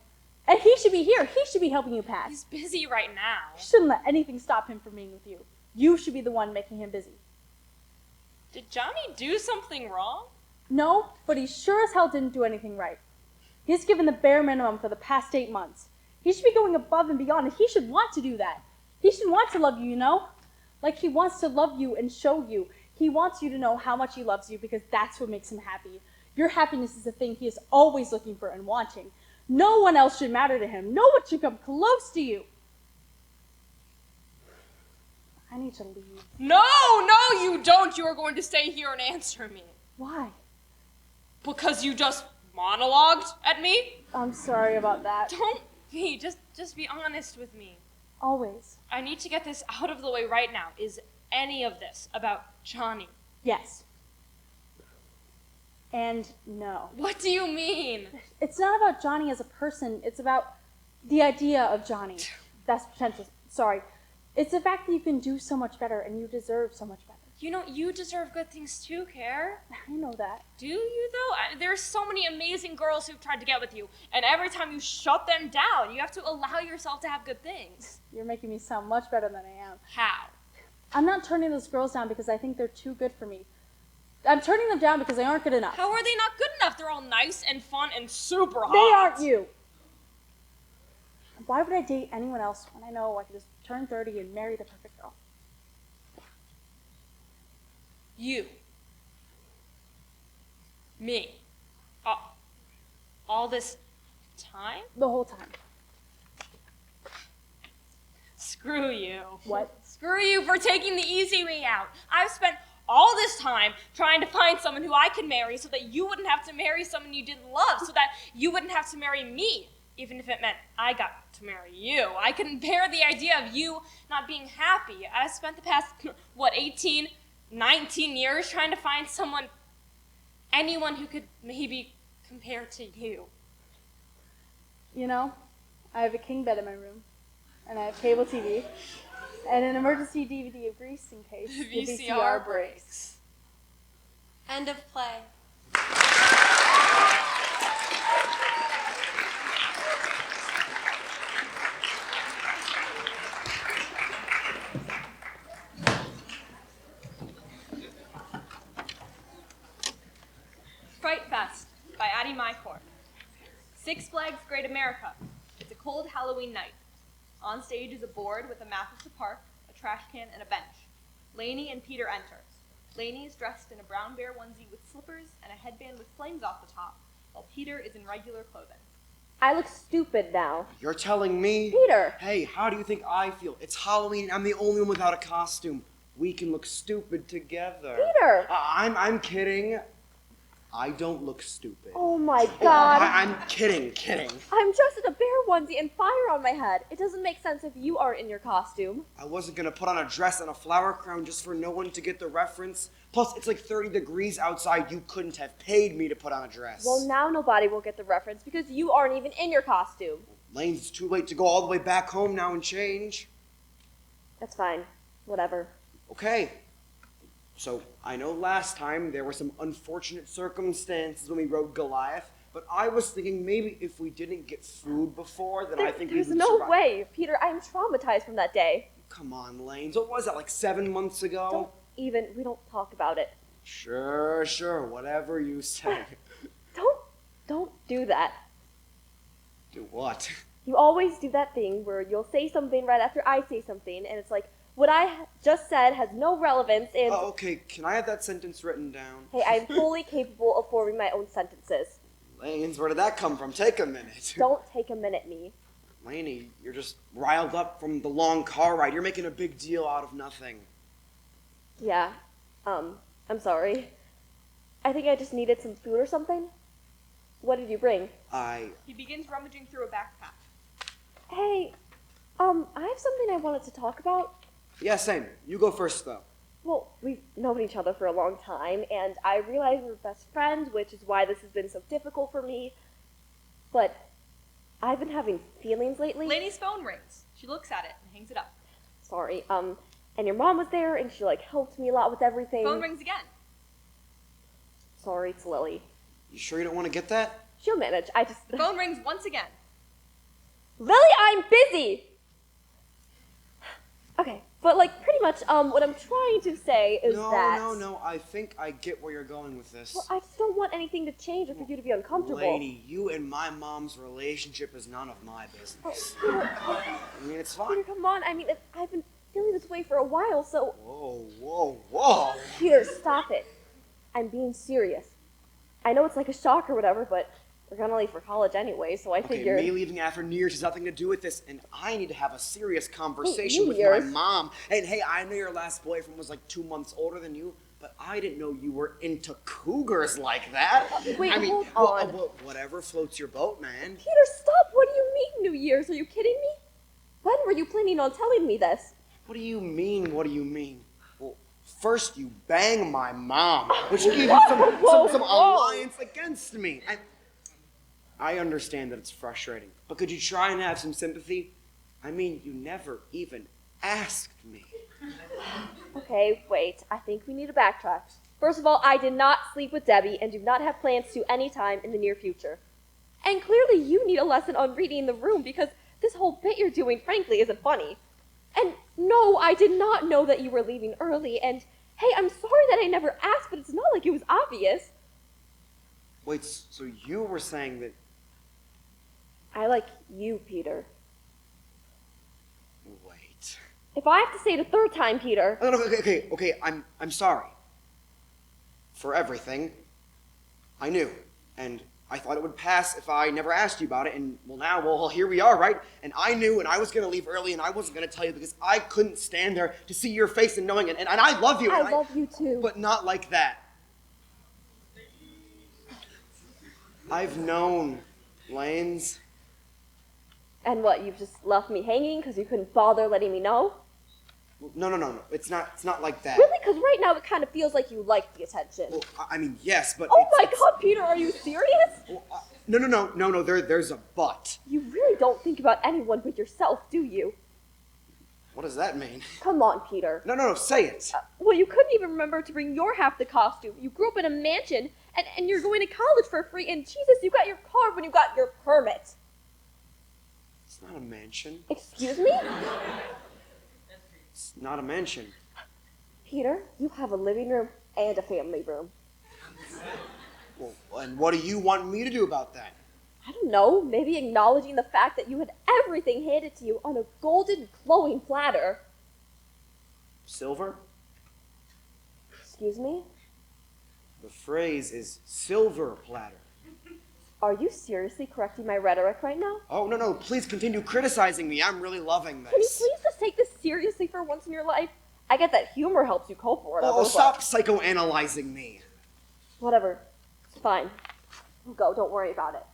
he should be here. He should be helping you pass. He's busy right now. You shouldn't let anything stop him from being with you. You should be the one making him busy. Did Johnny do something wrong? No, but he sure as hell didn't do anything right. He's given the bare minimum for the past 8 months. He should be going above and beyond, and he should want to do that. He should want to love you, you know? Like he wants to love you and show you. He wants you to know how much he loves you because that's what makes him happy. Your happiness is the thing he is always looking for and wanting. No one else should matter to him. No one should come close to you. I need to leave. No, you don't. You are going to stay here and answer me. Why? Because you just monologued at me? I'm sorry about that. Don't be. Just be honest with me. Always. I need to get this out of the way right now. Is any of this about Johnny? Yes. And no. What do you mean? It's not about Johnny as a person. It's about the idea of Johnny. That's pretentious. Sorry. It's the fact that you can do so much better and you deserve so much better. You know, you deserve good things too, Care. I know that. Do you, though? There's so many amazing girls who've tried to get with you, and every time you shut them down, you have to allow yourself to have good things. You're making me sound much better than I am. How? I'm not turning those girls down because I think they're too good for me. I'm turning them down because they aren't good enough. How are they not good enough? They're all nice and fun and super hot. They aren't you. Why would I date anyone else when I know I can just turn 30 and marry the perfect girl? You. Me. All this time? The whole time. Screw you. What? Screw you for taking the easy way out. I've spent all this time trying to find someone who I could marry so that you wouldn't have to marry someone you didn't love, so that you wouldn't have to marry me, even if it meant I got to marry you. I couldn't bear the idea of you not being happy. I spent the past, 18, 19 years trying to find someone, anyone who could maybe compare to you. You know, I have a king bed in my room, and I have cable TV, and an emergency DVD of Grease in case the VCR breaks. End of play. Fright Fest by Addie Mycorp. Six Flags Great America. It's a cold Halloween night. On stage is a board with a map of the park, a trash can, and a bench. Lainey and Peter enter. Lainey is dressed in a brown bear onesie with slippers and a headband with flames off the top, while Peter is in regular clothing. I look stupid now. You're telling me? Peter! Hey, how do you think I feel? It's Halloween and I'm the only one without a costume. We can look stupid together. Peter! I'm kidding. I don't look stupid. Oh my god. I'm kidding. I'm dressed in a bear onesie and fire on my head. It doesn't make sense if you aren't in your costume. I wasn't gonna put on a dress and a flower crown just for no one to get the reference. Plus, it's like 30 degrees outside. You couldn't have paid me to put on a dress. Well, now nobody will get the reference because you aren't even in your costume. Lane, it's too late to go all the way back home now and change. That's fine. Whatever. Okay. So, I know last time there were some unfortunate circumstances when we rode Goliath, but I was thinking maybe if we didn't get food before, then I think we would There's no survive. way. Peter, I am traumatized from that day. Come on, Lane. So what was that, like 7 months ago? We don't talk about it. Sure, whatever you say. Don't do that. Do what? You always do that thing where you'll say something right after I say something, and it's like, what I just said has no relevance, and... Oh, okay, can I have that sentence written down? Hey, I'm fully capable of forming my own sentences. Lanes, where did that come from? Take a minute. Don't take a minute, me. Laney, you're just riled up from the long car ride. You're making a big deal out of nothing. Yeah, I'm sorry. I think I just needed some food or something. What did you bring? He begins rummaging through a backpack. Hey, I have something I wanted to talk about. Yeah, same. You go first, though. Well, we've known each other for a long time, and I realize we're best friends, which is why this has been so difficult for me. But I've been having feelings lately. Lainey's phone rings. She looks at it and hangs it up. Sorry, and your mom was there, and she, helped me a lot with everything. Phone rings again. Sorry, it's Lily. You sure you don't want to get that? She'll manage. The phone rings once again. Lily, I'm busy! Okay, but, pretty much, what I'm trying to say is that... No, I think I get where you're going with this. Well, I just don't want anything to change or for you to be uncomfortable. Lady, you and my mom's relationship is none of my business. Peter, I mean, it's fine. Peter, come on. I've been feeling this way for a while, so... Whoa. Peter, stop it. I'm being serious. I know it's like a shock or whatever, but we're gonna leave for college anyway, so I Okay, figured... me leaving after New Year's has nothing to do with this, and I need to have a serious conversation New with Year's? my mom. And hey, I know your last boyfriend was like 2 months older than you, but I didn't know you were into cougars like that. Wait, I mean, hold on. whatever floats your boat, man. Peter, stop! What do you mean, New Year's? Are you kidding me? When were you planning on telling me this? What do you mean? Well, first you bang my mom, which gives you some alliance against me. I understand that it's frustrating, but could you try and have some sympathy? I mean, you never even asked me. Okay, wait. I think we need to backtrack. First of all, I did not sleep with Debbie and do not have plans to any time in the near future. And clearly you need a lesson on reading the room because this whole bit you're doing, frankly, isn't funny. And no, I did not know that you were leaving early. And hey, I'm sorry that I never asked, but it's not like it was obvious. Wait, so you were saying that... I like you, Peter. Wait. If I have to say it a third time, Peter... Okay, I'm sorry. For everything. I knew. And I thought it would pass if I never asked you about it, and well, here we are, right? And I knew, and I was gonna leave early, and I wasn't gonna tell you because I couldn't stand there to see your face and knowing it, and I love you. I love you too. But not like that. I've known, Lanes. And what, you've just left me hanging because you couldn't bother letting me know? No. It's not like that. Really? Because right now it kind of feels like you like the attention. Well, I mean, yes, but Oh my God, Peter, are you serious? No, there's a but. You really don't think about anyone but yourself, do you? What does that mean? Come on, Peter. No, say it. Well, you couldn't even remember to bring your half the costume. You grew up in a mansion, and you're going to college for free, and Jesus, you got your car when you got your permit. It's not a mansion. Excuse me? It's not a mansion. Peter, you have a living room and a family room. Well, and what do you want me to do about that? I don't know, maybe acknowledging the fact that you had everything handed to you on a golden, glowing platter. Silver? Excuse me? The phrase is silver platter. Are you seriously correcting my rhetoric right now? Oh, no, please continue criticizing me. I'm really loving this. Can you please just take this seriously for once in your life? I get that humor helps you cope or whatever. Oh, stop psychoanalyzing me. Whatever. It's fine. I'll go, don't worry about it.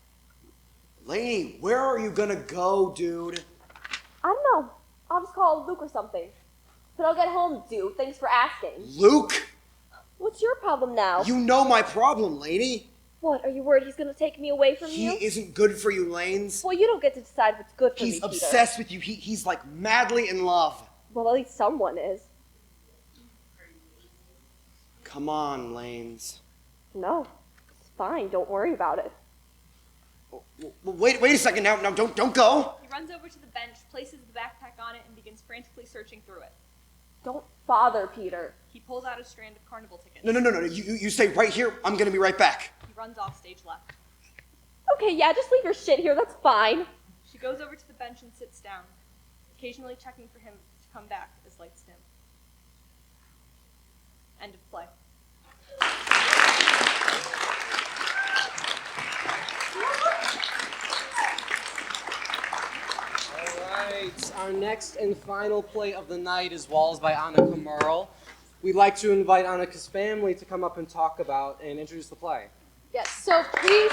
Lainey, where are you gonna go, dude? I don't know. I'll just call Luke or something. But I'll get home, dude. Thanks for asking. Luke? What's your problem now? You know my problem, Lainey. What, are you worried he's gonna take me away from you? He isn't good for you, Lanes. Well, you don't get to decide what's good for me, He's Peter. obsessed with you. He's like madly in love. Well, at least someone is. Come on, Lanes. No. It's fine. Don't worry about it. Well, wait a second now. Don't go. He runs over to the bench, places the backpack on it, and begins frantically searching through it. Don't bother, Peter. He pulls out a strand of carnival tickets. No. You stay right here. I'm gonna be right back. He runs off stage left. Okay, yeah, just leave your shit here. That's fine. She goes over to the bench and sits down, occasionally checking for him to come back as lights dim. End of play. Alright, our next and final play of the night is Walls by Annika Merle. We'd like to invite Annika's family to come up and talk about and introduce the play. Yes, so please.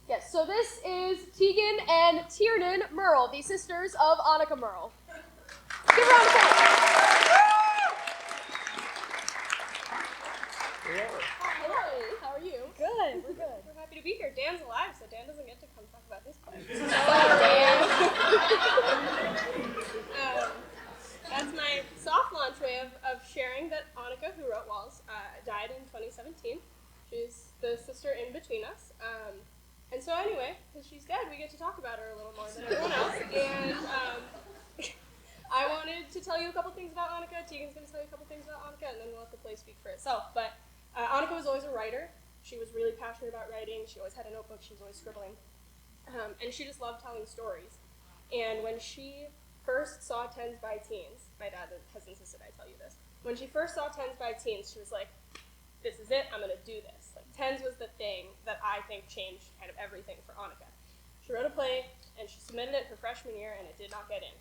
Yes, so this is Tegan and Tiernan Merle, the sisters of Annika Merle. Give her a round of applause. Hello, how are you? Good, we're good. We're happy to be here. Dan's alive, so Dan doesn't get to come talk about his play. That's my soft launch way of sharing that Annika, who wrote Walls, died in 2017. She's the sister in between us. And so anyway, because she's dead, we get to talk about her a little more than everyone else. And I wanted to tell you a couple things about Annika. Tegan's going to tell you a couple things about Annika, and then we'll let the play speak for itself. But Annika was always a writer. She was really passionate about writing. She always had a notebook. She was always scribbling. And she just loved telling stories. And when she first saw Tens by Teens, my dad has insisted I tell you this. When she first saw Tens by Teens, she was like, this is it, I'm gonna do this. Like, Tens was the thing that I think changed kind of everything for Annika. She wrote a play, and she submitted it her freshman year, and it did not get in.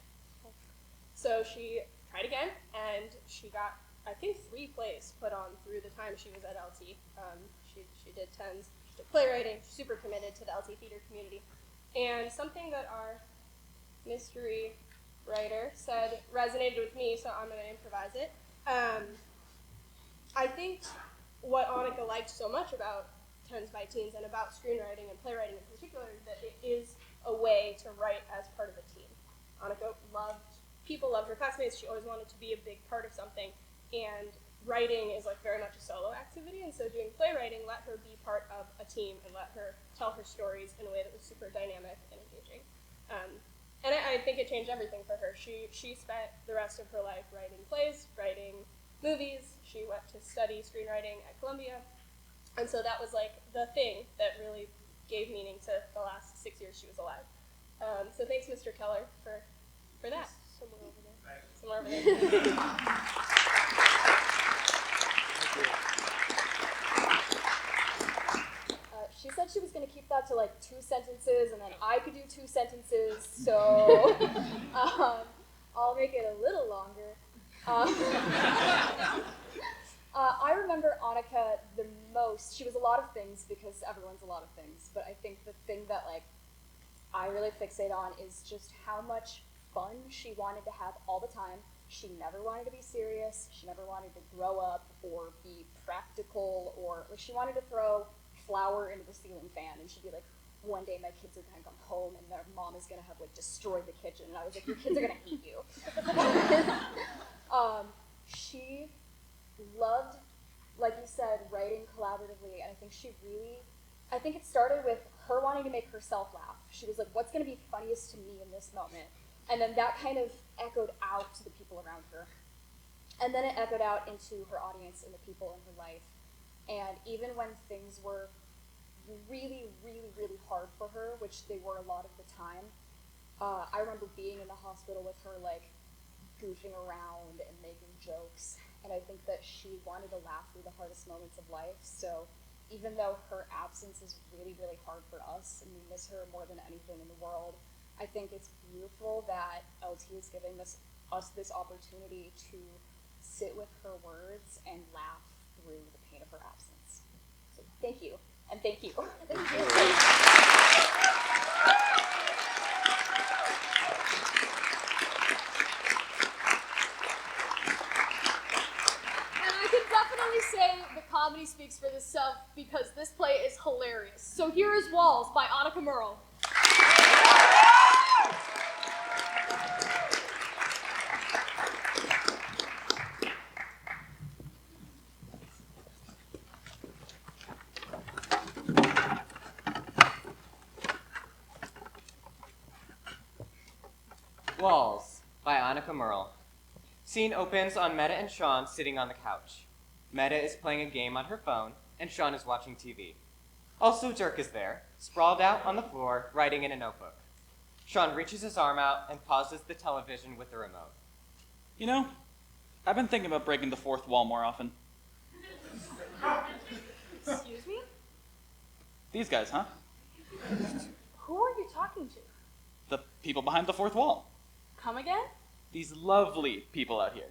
So she tried again, and she got, I think, 3 plays put on through the time she was at LT. She did Tens, she did playwriting, she's super committed to the LT theater community. And something that our mystery writer said resonated with me, so I'm going to improvise it. I think what Annika liked so much about Tens by Teens and about screenwriting and playwriting in particular is that it is a way to write as part of a team. Annika people loved her classmates. She always wanted to be a big part of something, and writing is like very much a solo activity, and so doing playwriting let her be part of a team and let her tell her stories in a way that was super dynamic and engaging. And I think it changed everything for her. She spent the rest of her life writing plays, writing movies. She went to study screenwriting at Columbia, and so that was like the thing that really gave meaning to the last 6 years she was alive. So thanks, Mr. Keller, for that. Somewhere over there. Somewhere over there. She said she was going to keep that to like 2 sentences, and then I could do 2 sentences, so I'll make it a little longer. I remember Annika the most. She was a lot of things because everyone's a lot of things, but I think the thing that like I really fixate on is just how much fun she wanted to have all the time. She never wanted to be serious. She never wanted to grow up or be practical, or like, she wanted to throw flour into the ceiling fan, and she'd be like, one day my kids are gonna come home and their mom is gonna have like destroyed the kitchen, and I was like, your kids are gonna hate you. She loved, like you said, writing collaboratively, and I think it started with her wanting to make herself laugh. She was like, what's gonna be funniest to me in this moment? And then that kind of echoed out to the people around her. And then it echoed out into her audience and the people in her life. And even when things were really, really, really hard for her, which they were a lot of the time, I remember being in the hospital with her, like, goofing around and making jokes. And I think that she wanted to laugh through the hardest moments of life. So even though her absence is really, really hard for us, and we miss her more than anything in the world, I think it's beautiful that LT is giving us this opportunity to sit with her words and laugh through the pain of her absence. So thank you, and thank you. Thank you. And I can definitely say the comedy speaks for itself because this play is hilarious. So here is Walls by Annika Merle. Walls by Annika Merle. Scene opens on Meta and Sean sitting on the couch. Meta is playing a game on her phone, and Sean is watching TV. Also, Dirk is there, sprawled out on the floor, writing in a notebook. Sean reaches his arm out and pauses the television with the remote. You know, I've been thinking about breaking the fourth wall more often. Excuse me? These guys, huh? Who are you talking to? The people behind the fourth wall. Come again? These lovely people out here.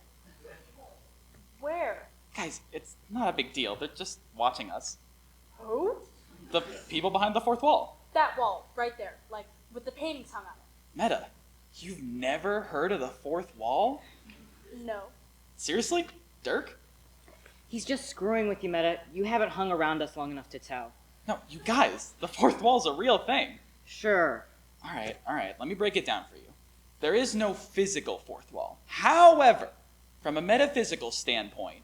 Where? Guys, it's not a big deal. They're just watching us. Who? The people behind the fourth wall. That wall, right there, like with the paintings hung on it. Meta, you've never heard of the fourth wall? No. Seriously? Dirk? He's just screwing with you, Meta. You haven't hung around us long enough to tell. No, you guys, the fourth wall's a real thing. Sure. All right, let me break it down for you. There is no physical fourth wall. However, from a metaphysical standpoint,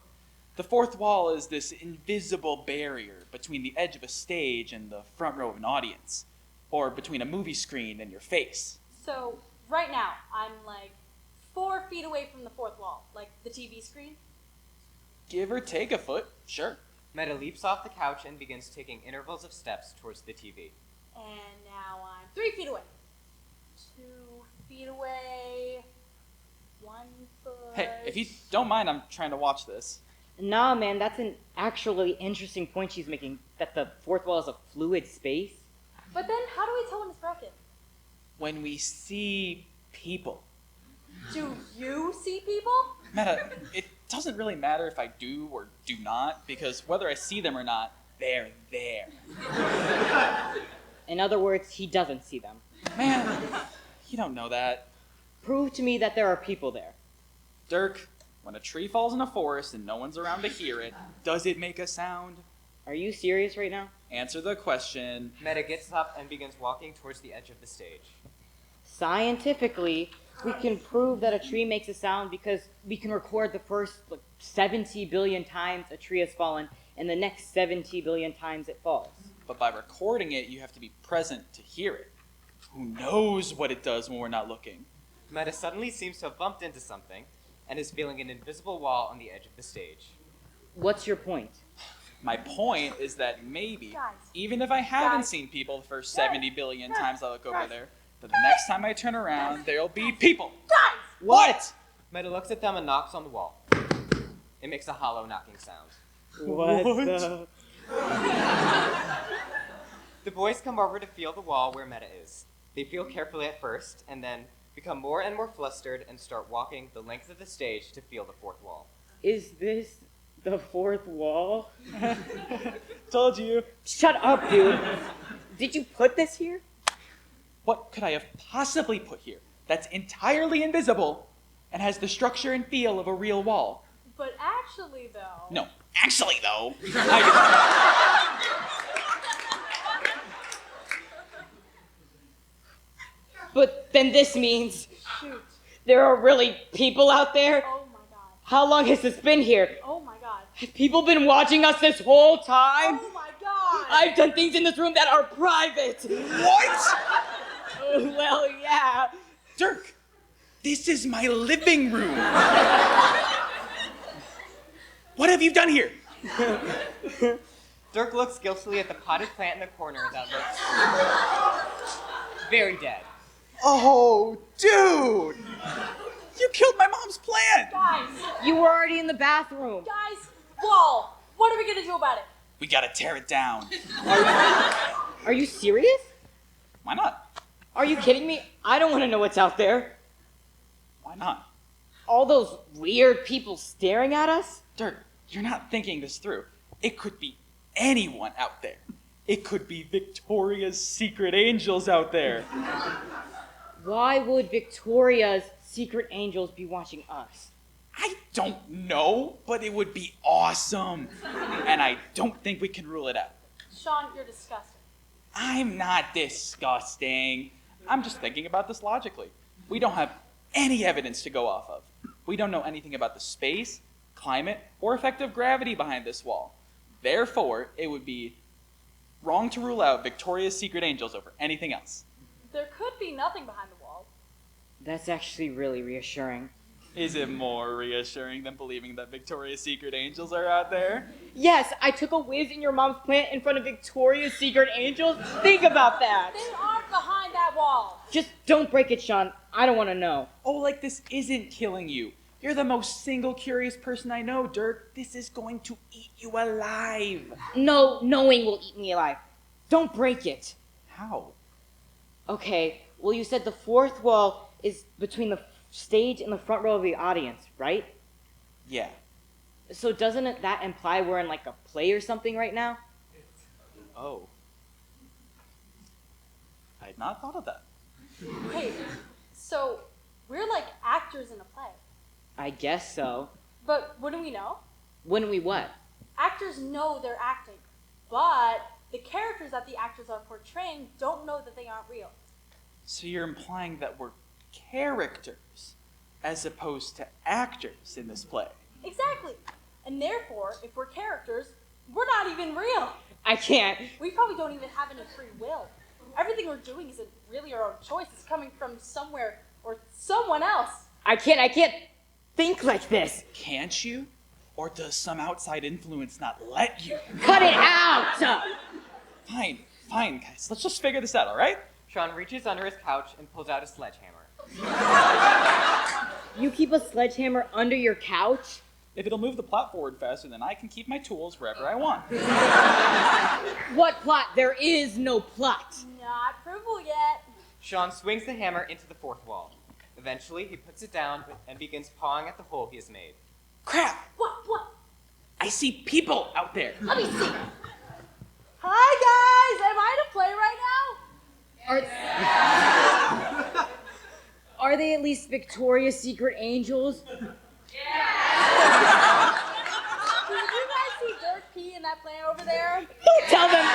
the fourth wall is this invisible barrier between the edge of a stage and the front row of an audience, or between a movie screen and your face. So, right now, I'm like 4 feet away from the fourth wall, like the TV screen. Give or take a foot, sure. Meta leaps off the couch and begins taking intervals of steps towards the TV. And now I'm 3 feet away. 2 feet away. 1 foot. Hey, if you don't mind, I'm trying to watch this. Nah, man, that's an actually interesting point she's making, that the fourth wall is a fluid space. But then how do we tell when it's broken? When we see people. Do you see people? Meta, it doesn't really matter if I do or do not, because whether I see them or not, they're there. In other words, he doesn't see them. Man, you don't know that. Prove to me that there are people there. Dirk, when a tree falls in a forest and no one's around to hear it, does it make a sound? Are you serious right now? Answer the question. Meta gets up and begins walking towards the edge of the stage. Scientifically, we can prove that a tree makes a sound because we can record the first 70 billion times a tree has fallen and the next 70 billion times it falls. But by recording it, you have to be present to hear it. Who knows what it does when we're not looking? Meta suddenly seems to have bumped into something and is feeling an invisible wall on the edge of the stage. What's your point? My point is that maybe, even if I haven't seen people the first 70 billion times I look over there, that the next time I turn around, there'll be people. What? Meta looks at them and knocks on the wall. It makes a hollow knocking sound. What the... The boys come over to feel the wall where Meta is. They feel carefully at first, and then become more and more flustered and start walking the length of the stage to feel the fourth wall. Is this the fourth wall? Told you. Shut up, dude. Did you put this here? What could I have possibly put here that's entirely invisible and has the structure and feel of a real wall? But actually, though... No, actually, though. But then this means Shoot. there are really people out there? Oh my god. How long has this been here? Oh my god. Have people been watching us this whole time? Oh my god. I've done things in this room that are private. What? Well, yeah. Dirk, this is my living room. What have you done here? Dirk looks guiltily at the potted plant in the corner that looks very dead. Oh, dude! You killed my mom's plant! Guys. You were already in the bathroom. Guys. Wall. What are we going to do about it? We gotta tear it down. Are you serious? Why not? Are you kidding me? I don't want to know what's out there. Why not? All those weird people staring at us? Dirk, you're not thinking this through. It could be anyone out there. It could be Victoria's secret angels out there. Why would Victoria's secret angels be watching us? I don't know, but it would be awesome. And I don't think we can rule it out. Sean, you're disgusting. I'm not disgusting. I'm just thinking about this logically. We don't have any evidence to go off of. We don't know anything about the space, climate, or effect of gravity behind this wall. Therefore, it would be wrong to rule out Victoria's secret angels over anything else. There could be nothing behind the wall. That's actually really reassuring. Is it more reassuring than believing that Victoria's secret angels are out there? Yes, I took a whiz in your mom's plant in front of Victoria's secret angels. Think about that. They aren't behind that wall. Just don't break it, Sean. I don't want to know. Oh, like this isn't killing you. You're the most single curious person I know, Dirk. This is going to eat you alive. No, knowing will eat me alive. Don't break it. How? Okay, well, you said the fourth wall is between the stage and the front row of the audience, right? Yeah. So doesn't that imply we're in like a play or something right now? Oh. I had not thought of that. Wait, so we're like actors in a play. I guess so. But wouldn't we know? Wouldn't we what? Actors know they're acting, but the characters that the actors are portraying don't know that they aren't real. So you're implying that we're characters as opposed to actors in this play. Exactly. And therefore, if we're characters, we're not even real. I can't. We probably don't even have any free will. Everything we're doing isn't really our own choice. It's coming from somewhere or someone else. I can't think like this. Can't you? Or does some outside influence not let you? Cut it out! Fine, guys. Let's just figure this out, all right? Sean reaches under his couch and pulls out a sledgehammer. You keep a sledgehammer under your couch? If it'll move the plot forward faster, then I can keep my tools wherever I want. What plot? There is no plot. Not provable yet. Sean swings the hammer into the fourth wall. Eventually, he puts it down and begins pawing at the hole he has made. Crap! What? I see people out there. Let me see. Hi, guys. Am I to play right now? Are they at least Victoria's Secret angels? Did you guys see Dirk pee in that plant over there? Don't tell them.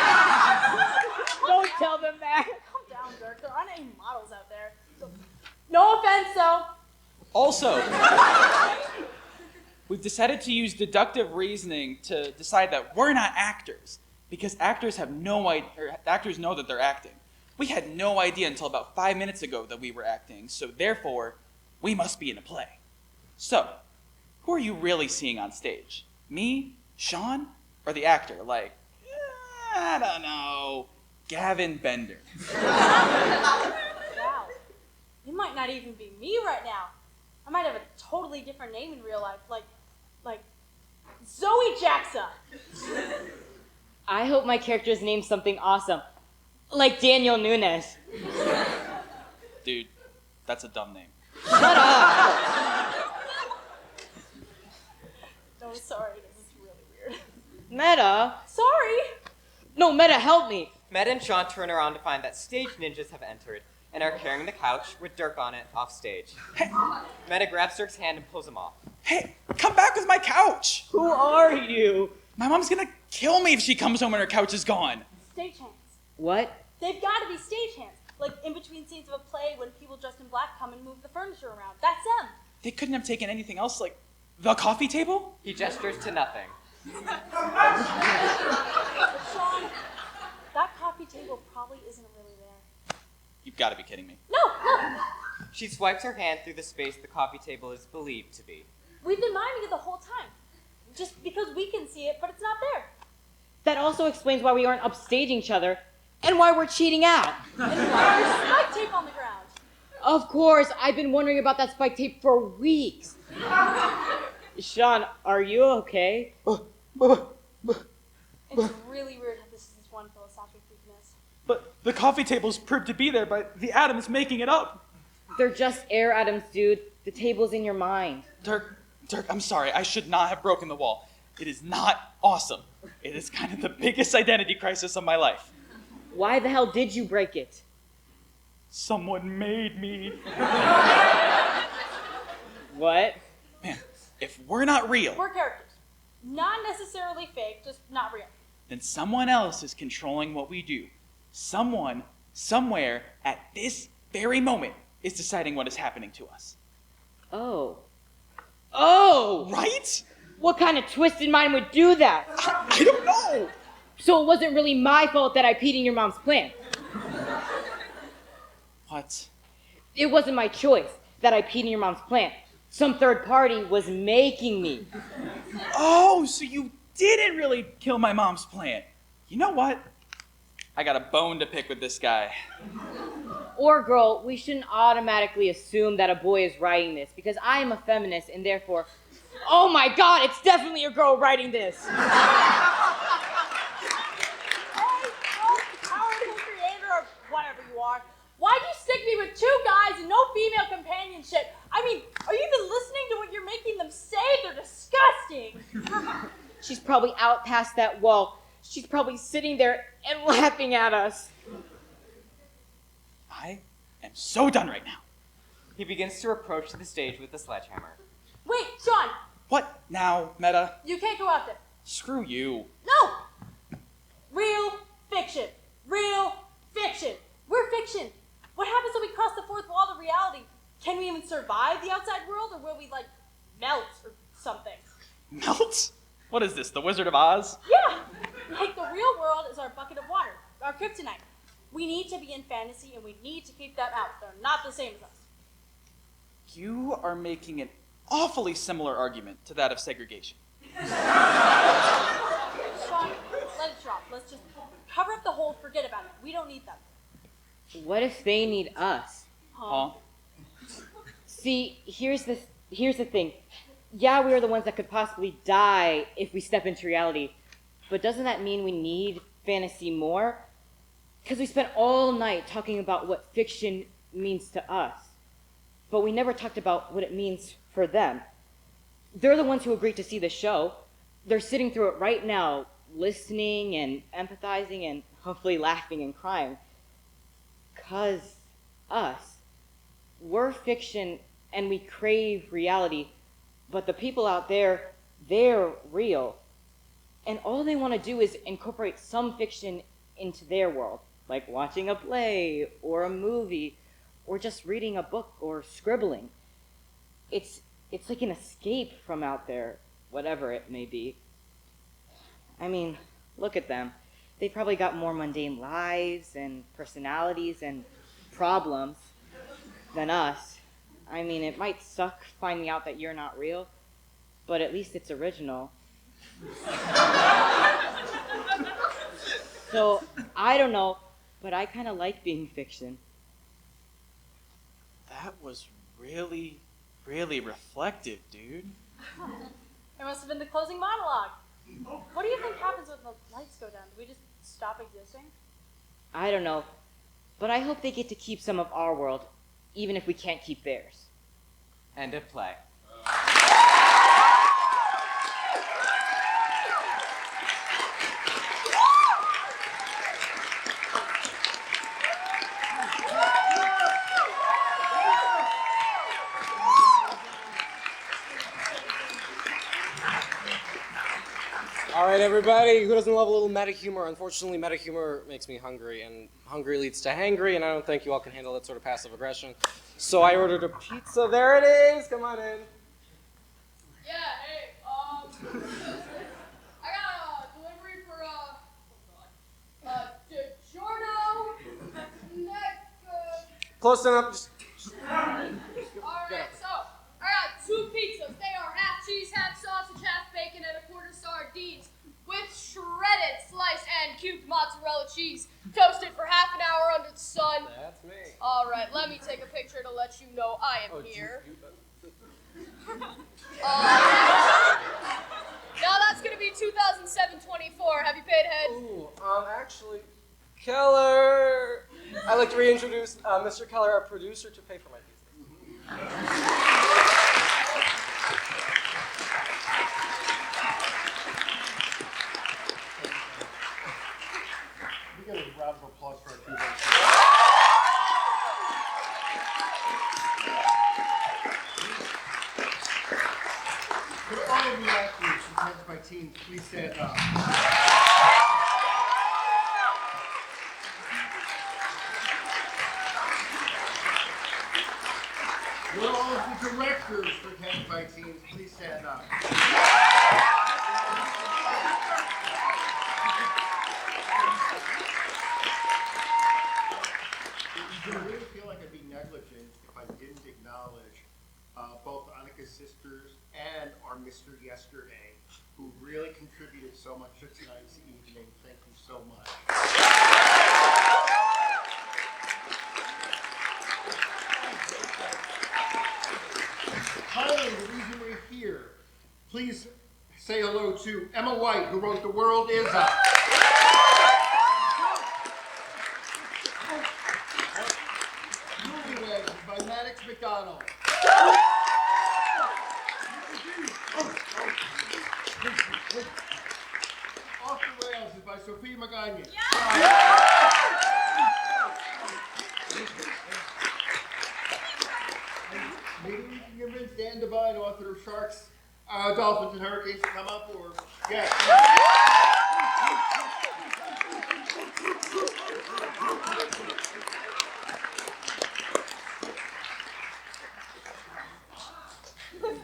Don't tell them that. Calm down, Dirk. There aren't any models out there. No offense, though. Also, we've decided to use deductive reasoning to decide that we're not actors, because actors have no idea, or actors know that they're acting. We had no idea until about 5 minutes ago that we were acting, so therefore, we must be in a play. So, who are you really seeing on stage? Me, Sean, or the actor? Like, I don't know, Gavin Bender. Wow. You might not even be me right now. I might have a totally different name in real life, like Zoe Jackson. I hope my character's named something awesome. Like Daniel Nunes. Dude, that's a dumb name. Shut up! Oh, sorry, this is really weird. Meta? Sorry! No, Meta, help me! Meta and Sean turn around to find that stage ninjas have entered and are carrying the couch with Dirk on it off stage. Meta grabs Dirk's hand and pulls him off. Hey, come back with my couch! Who are you? My mom's gonna kill me if she comes home and her couch is gone. Stagehands. What? They've got to be stagehands. Like in between scenes of a play when people dressed in black come and move the furniture around. That's them. They couldn't have taken anything else, like the coffee table? He gestures to nothing. But Sean, that coffee table probably isn't really there. You've got to be kidding me. No. She swipes her hand through the space the coffee table is believed to be. We've been minding it the whole time. Just because we can see it, but it's not there. That also explains why we aren't upstaging each other and why we're cheating out. And why there's spike tape on the ground. Of course, I've been wondering about that spike tape for weeks. Sean, are you okay? It's really weird how this is one philosophic weakness. But the coffee table's proved to be there by the atoms making it up. They're just air atoms, dude. The table's in your mind. Dirk, I'm sorry. I should not have broken the wall. It is not awesome. It is kind of the biggest identity crisis of my life. Why the hell did you break it? Someone made me. What? Man, if we're not real, We're characters. Not necessarily fake, just not real. then someone else is controlling what we do. Someone, somewhere, at this very moment, is deciding what is happening to us. Oh. Right? What kind of twisted mind would do that? I don't know. So it wasn't really my fault that I peed in your mom's plant. What? It wasn't my choice that I peed in your mom's plant. Some third party was making me. Oh, so you didn't really kill my mom's plant. You know what? I got a bone to pick with this guy. Or girl, we shouldn't automatically assume that a boy is writing this because I am a feminist and therefore, oh my god, it's definitely a girl writing this. Hey, powerful creator or whatever you are. Why'd you stick me with two guys and no female companionship? I mean, are you even listening to what you're making them say? They're disgusting. She's probably out past that wall. She's probably sitting there and laughing at us. I am so done right now. He begins to approach the stage with the sledgehammer. Wait, Sean, What now, Meta? you can't go out there. Screw you. No! Real fiction. Real fiction. We're fiction. What happens when we cross the fourth wall to reality? Can we even survive the outside world, or will we, melt or something? Melt? What is this, the Wizard of Oz? Yeah! Like the real world is our bucket of water, our kryptonite. We need to be in fantasy, and we need to keep them out. They're not the same as us. You are making an awfully similar argument to that of segregation. Sean, let it drop. Let's just cover up the hole, forget about it. We don't need them. What if they need us? Huh? See, here's the thing. Yeah, we are the ones that could possibly die if we step into reality. But doesn't that mean we need fantasy more? Because we spent all night talking about what fiction means to us. But we never talked about what it means for them. They're the ones who agreed to see the show. They're sitting through it right now, listening and empathizing and hopefully laughing and crying. 'Cause us, we're fiction and we crave reality, but the people out there, they're real. And all they want to do is incorporate some fiction into their world, like watching a play or a movie or just reading a book or scribbling. It's like an escape from out there, whatever it may be. I mean, look at them. They probably got more mundane lives and personalities and problems than us. I mean, it might suck finding out that you're not real, but at least it's original. So, I don't know, but I kind of like being fiction. That was really, really reflective, dude. It must have been the closing monologue. What do you think happens when the lights go down? Do we just stop existing? I don't know, but I hope they get to keep some of our world, even if we can't keep theirs. End of play. All right, everybody, who doesn't love a little meta humor? Unfortunately, meta humor makes me hungry, and hungry leads to hangry, and I don't think you all can handle that sort of passive aggression. So I ordered a pizza. There it is. Come on in. Yeah, hey, I got a delivery for, DiGiorno, Close enough. Just Alright, so, I got 2 pizzas. They are half cheese, half sausage, half bacon, and a quarter sardines, with shredded, sliced, and cubed mozzarella cheese, toasted for half an hour under the sun. That's me. Alright, let me take a picture to let you know I am here. Now that's gonna be 2007-24. Have you paid head? Ooh, actually, Keller. I'd like to reintroduce Mr. Keller, our producer, to pay for my pizza. We get a round of applause for our people. For all of you athletes and Tens by Teens, please stand up. Will all of the directors for Tens by Teens please stand up? I really feel like I'd be negligent if I didn't acknowledge both Annika's sisters and our Mr. Yesterday, who really contributed so much to tonight's evening. Thank you so much. Finally, the reason we're here, please say hello to Emma White, who wrote The World Is Up. Newlyweds by Maddox McDonald. Off the Rails is by Sophia Magana. Maybe we can convince Dan Devine, author of Sharks, Dolphins, and Hurricanes to come up, or yes.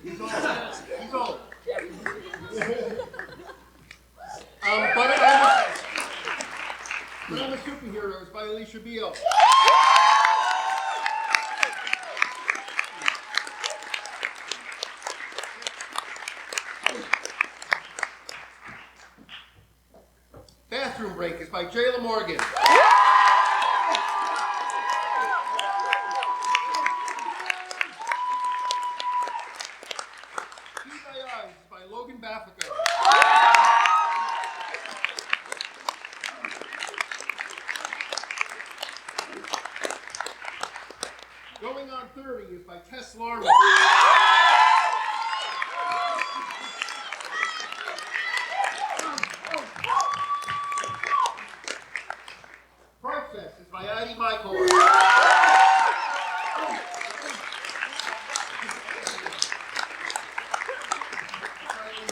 He's old. But I'm a Superhero is by Alicia Beale. Break is by Jayla Morgan. Keep My Eyes is by Logan Baffico. Going on 30 is by Tess Larman. Fright Fest is by Addie Michael. Shining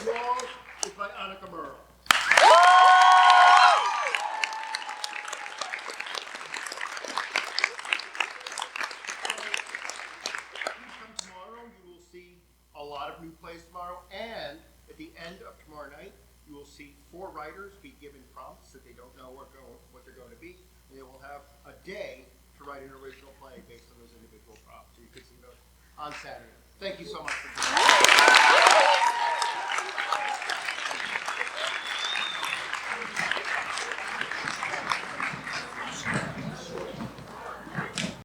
Walls is by Annika Merle. Tomorrow, you will see a lot of new plays tomorrow, and at the end of tomorrow night, you will see 4 writers be given prompts that they don't know what they're going to be. And they will have a day to write an original play based on those individual prompts. So you can see those on Saturday. Thank you so much for joining us.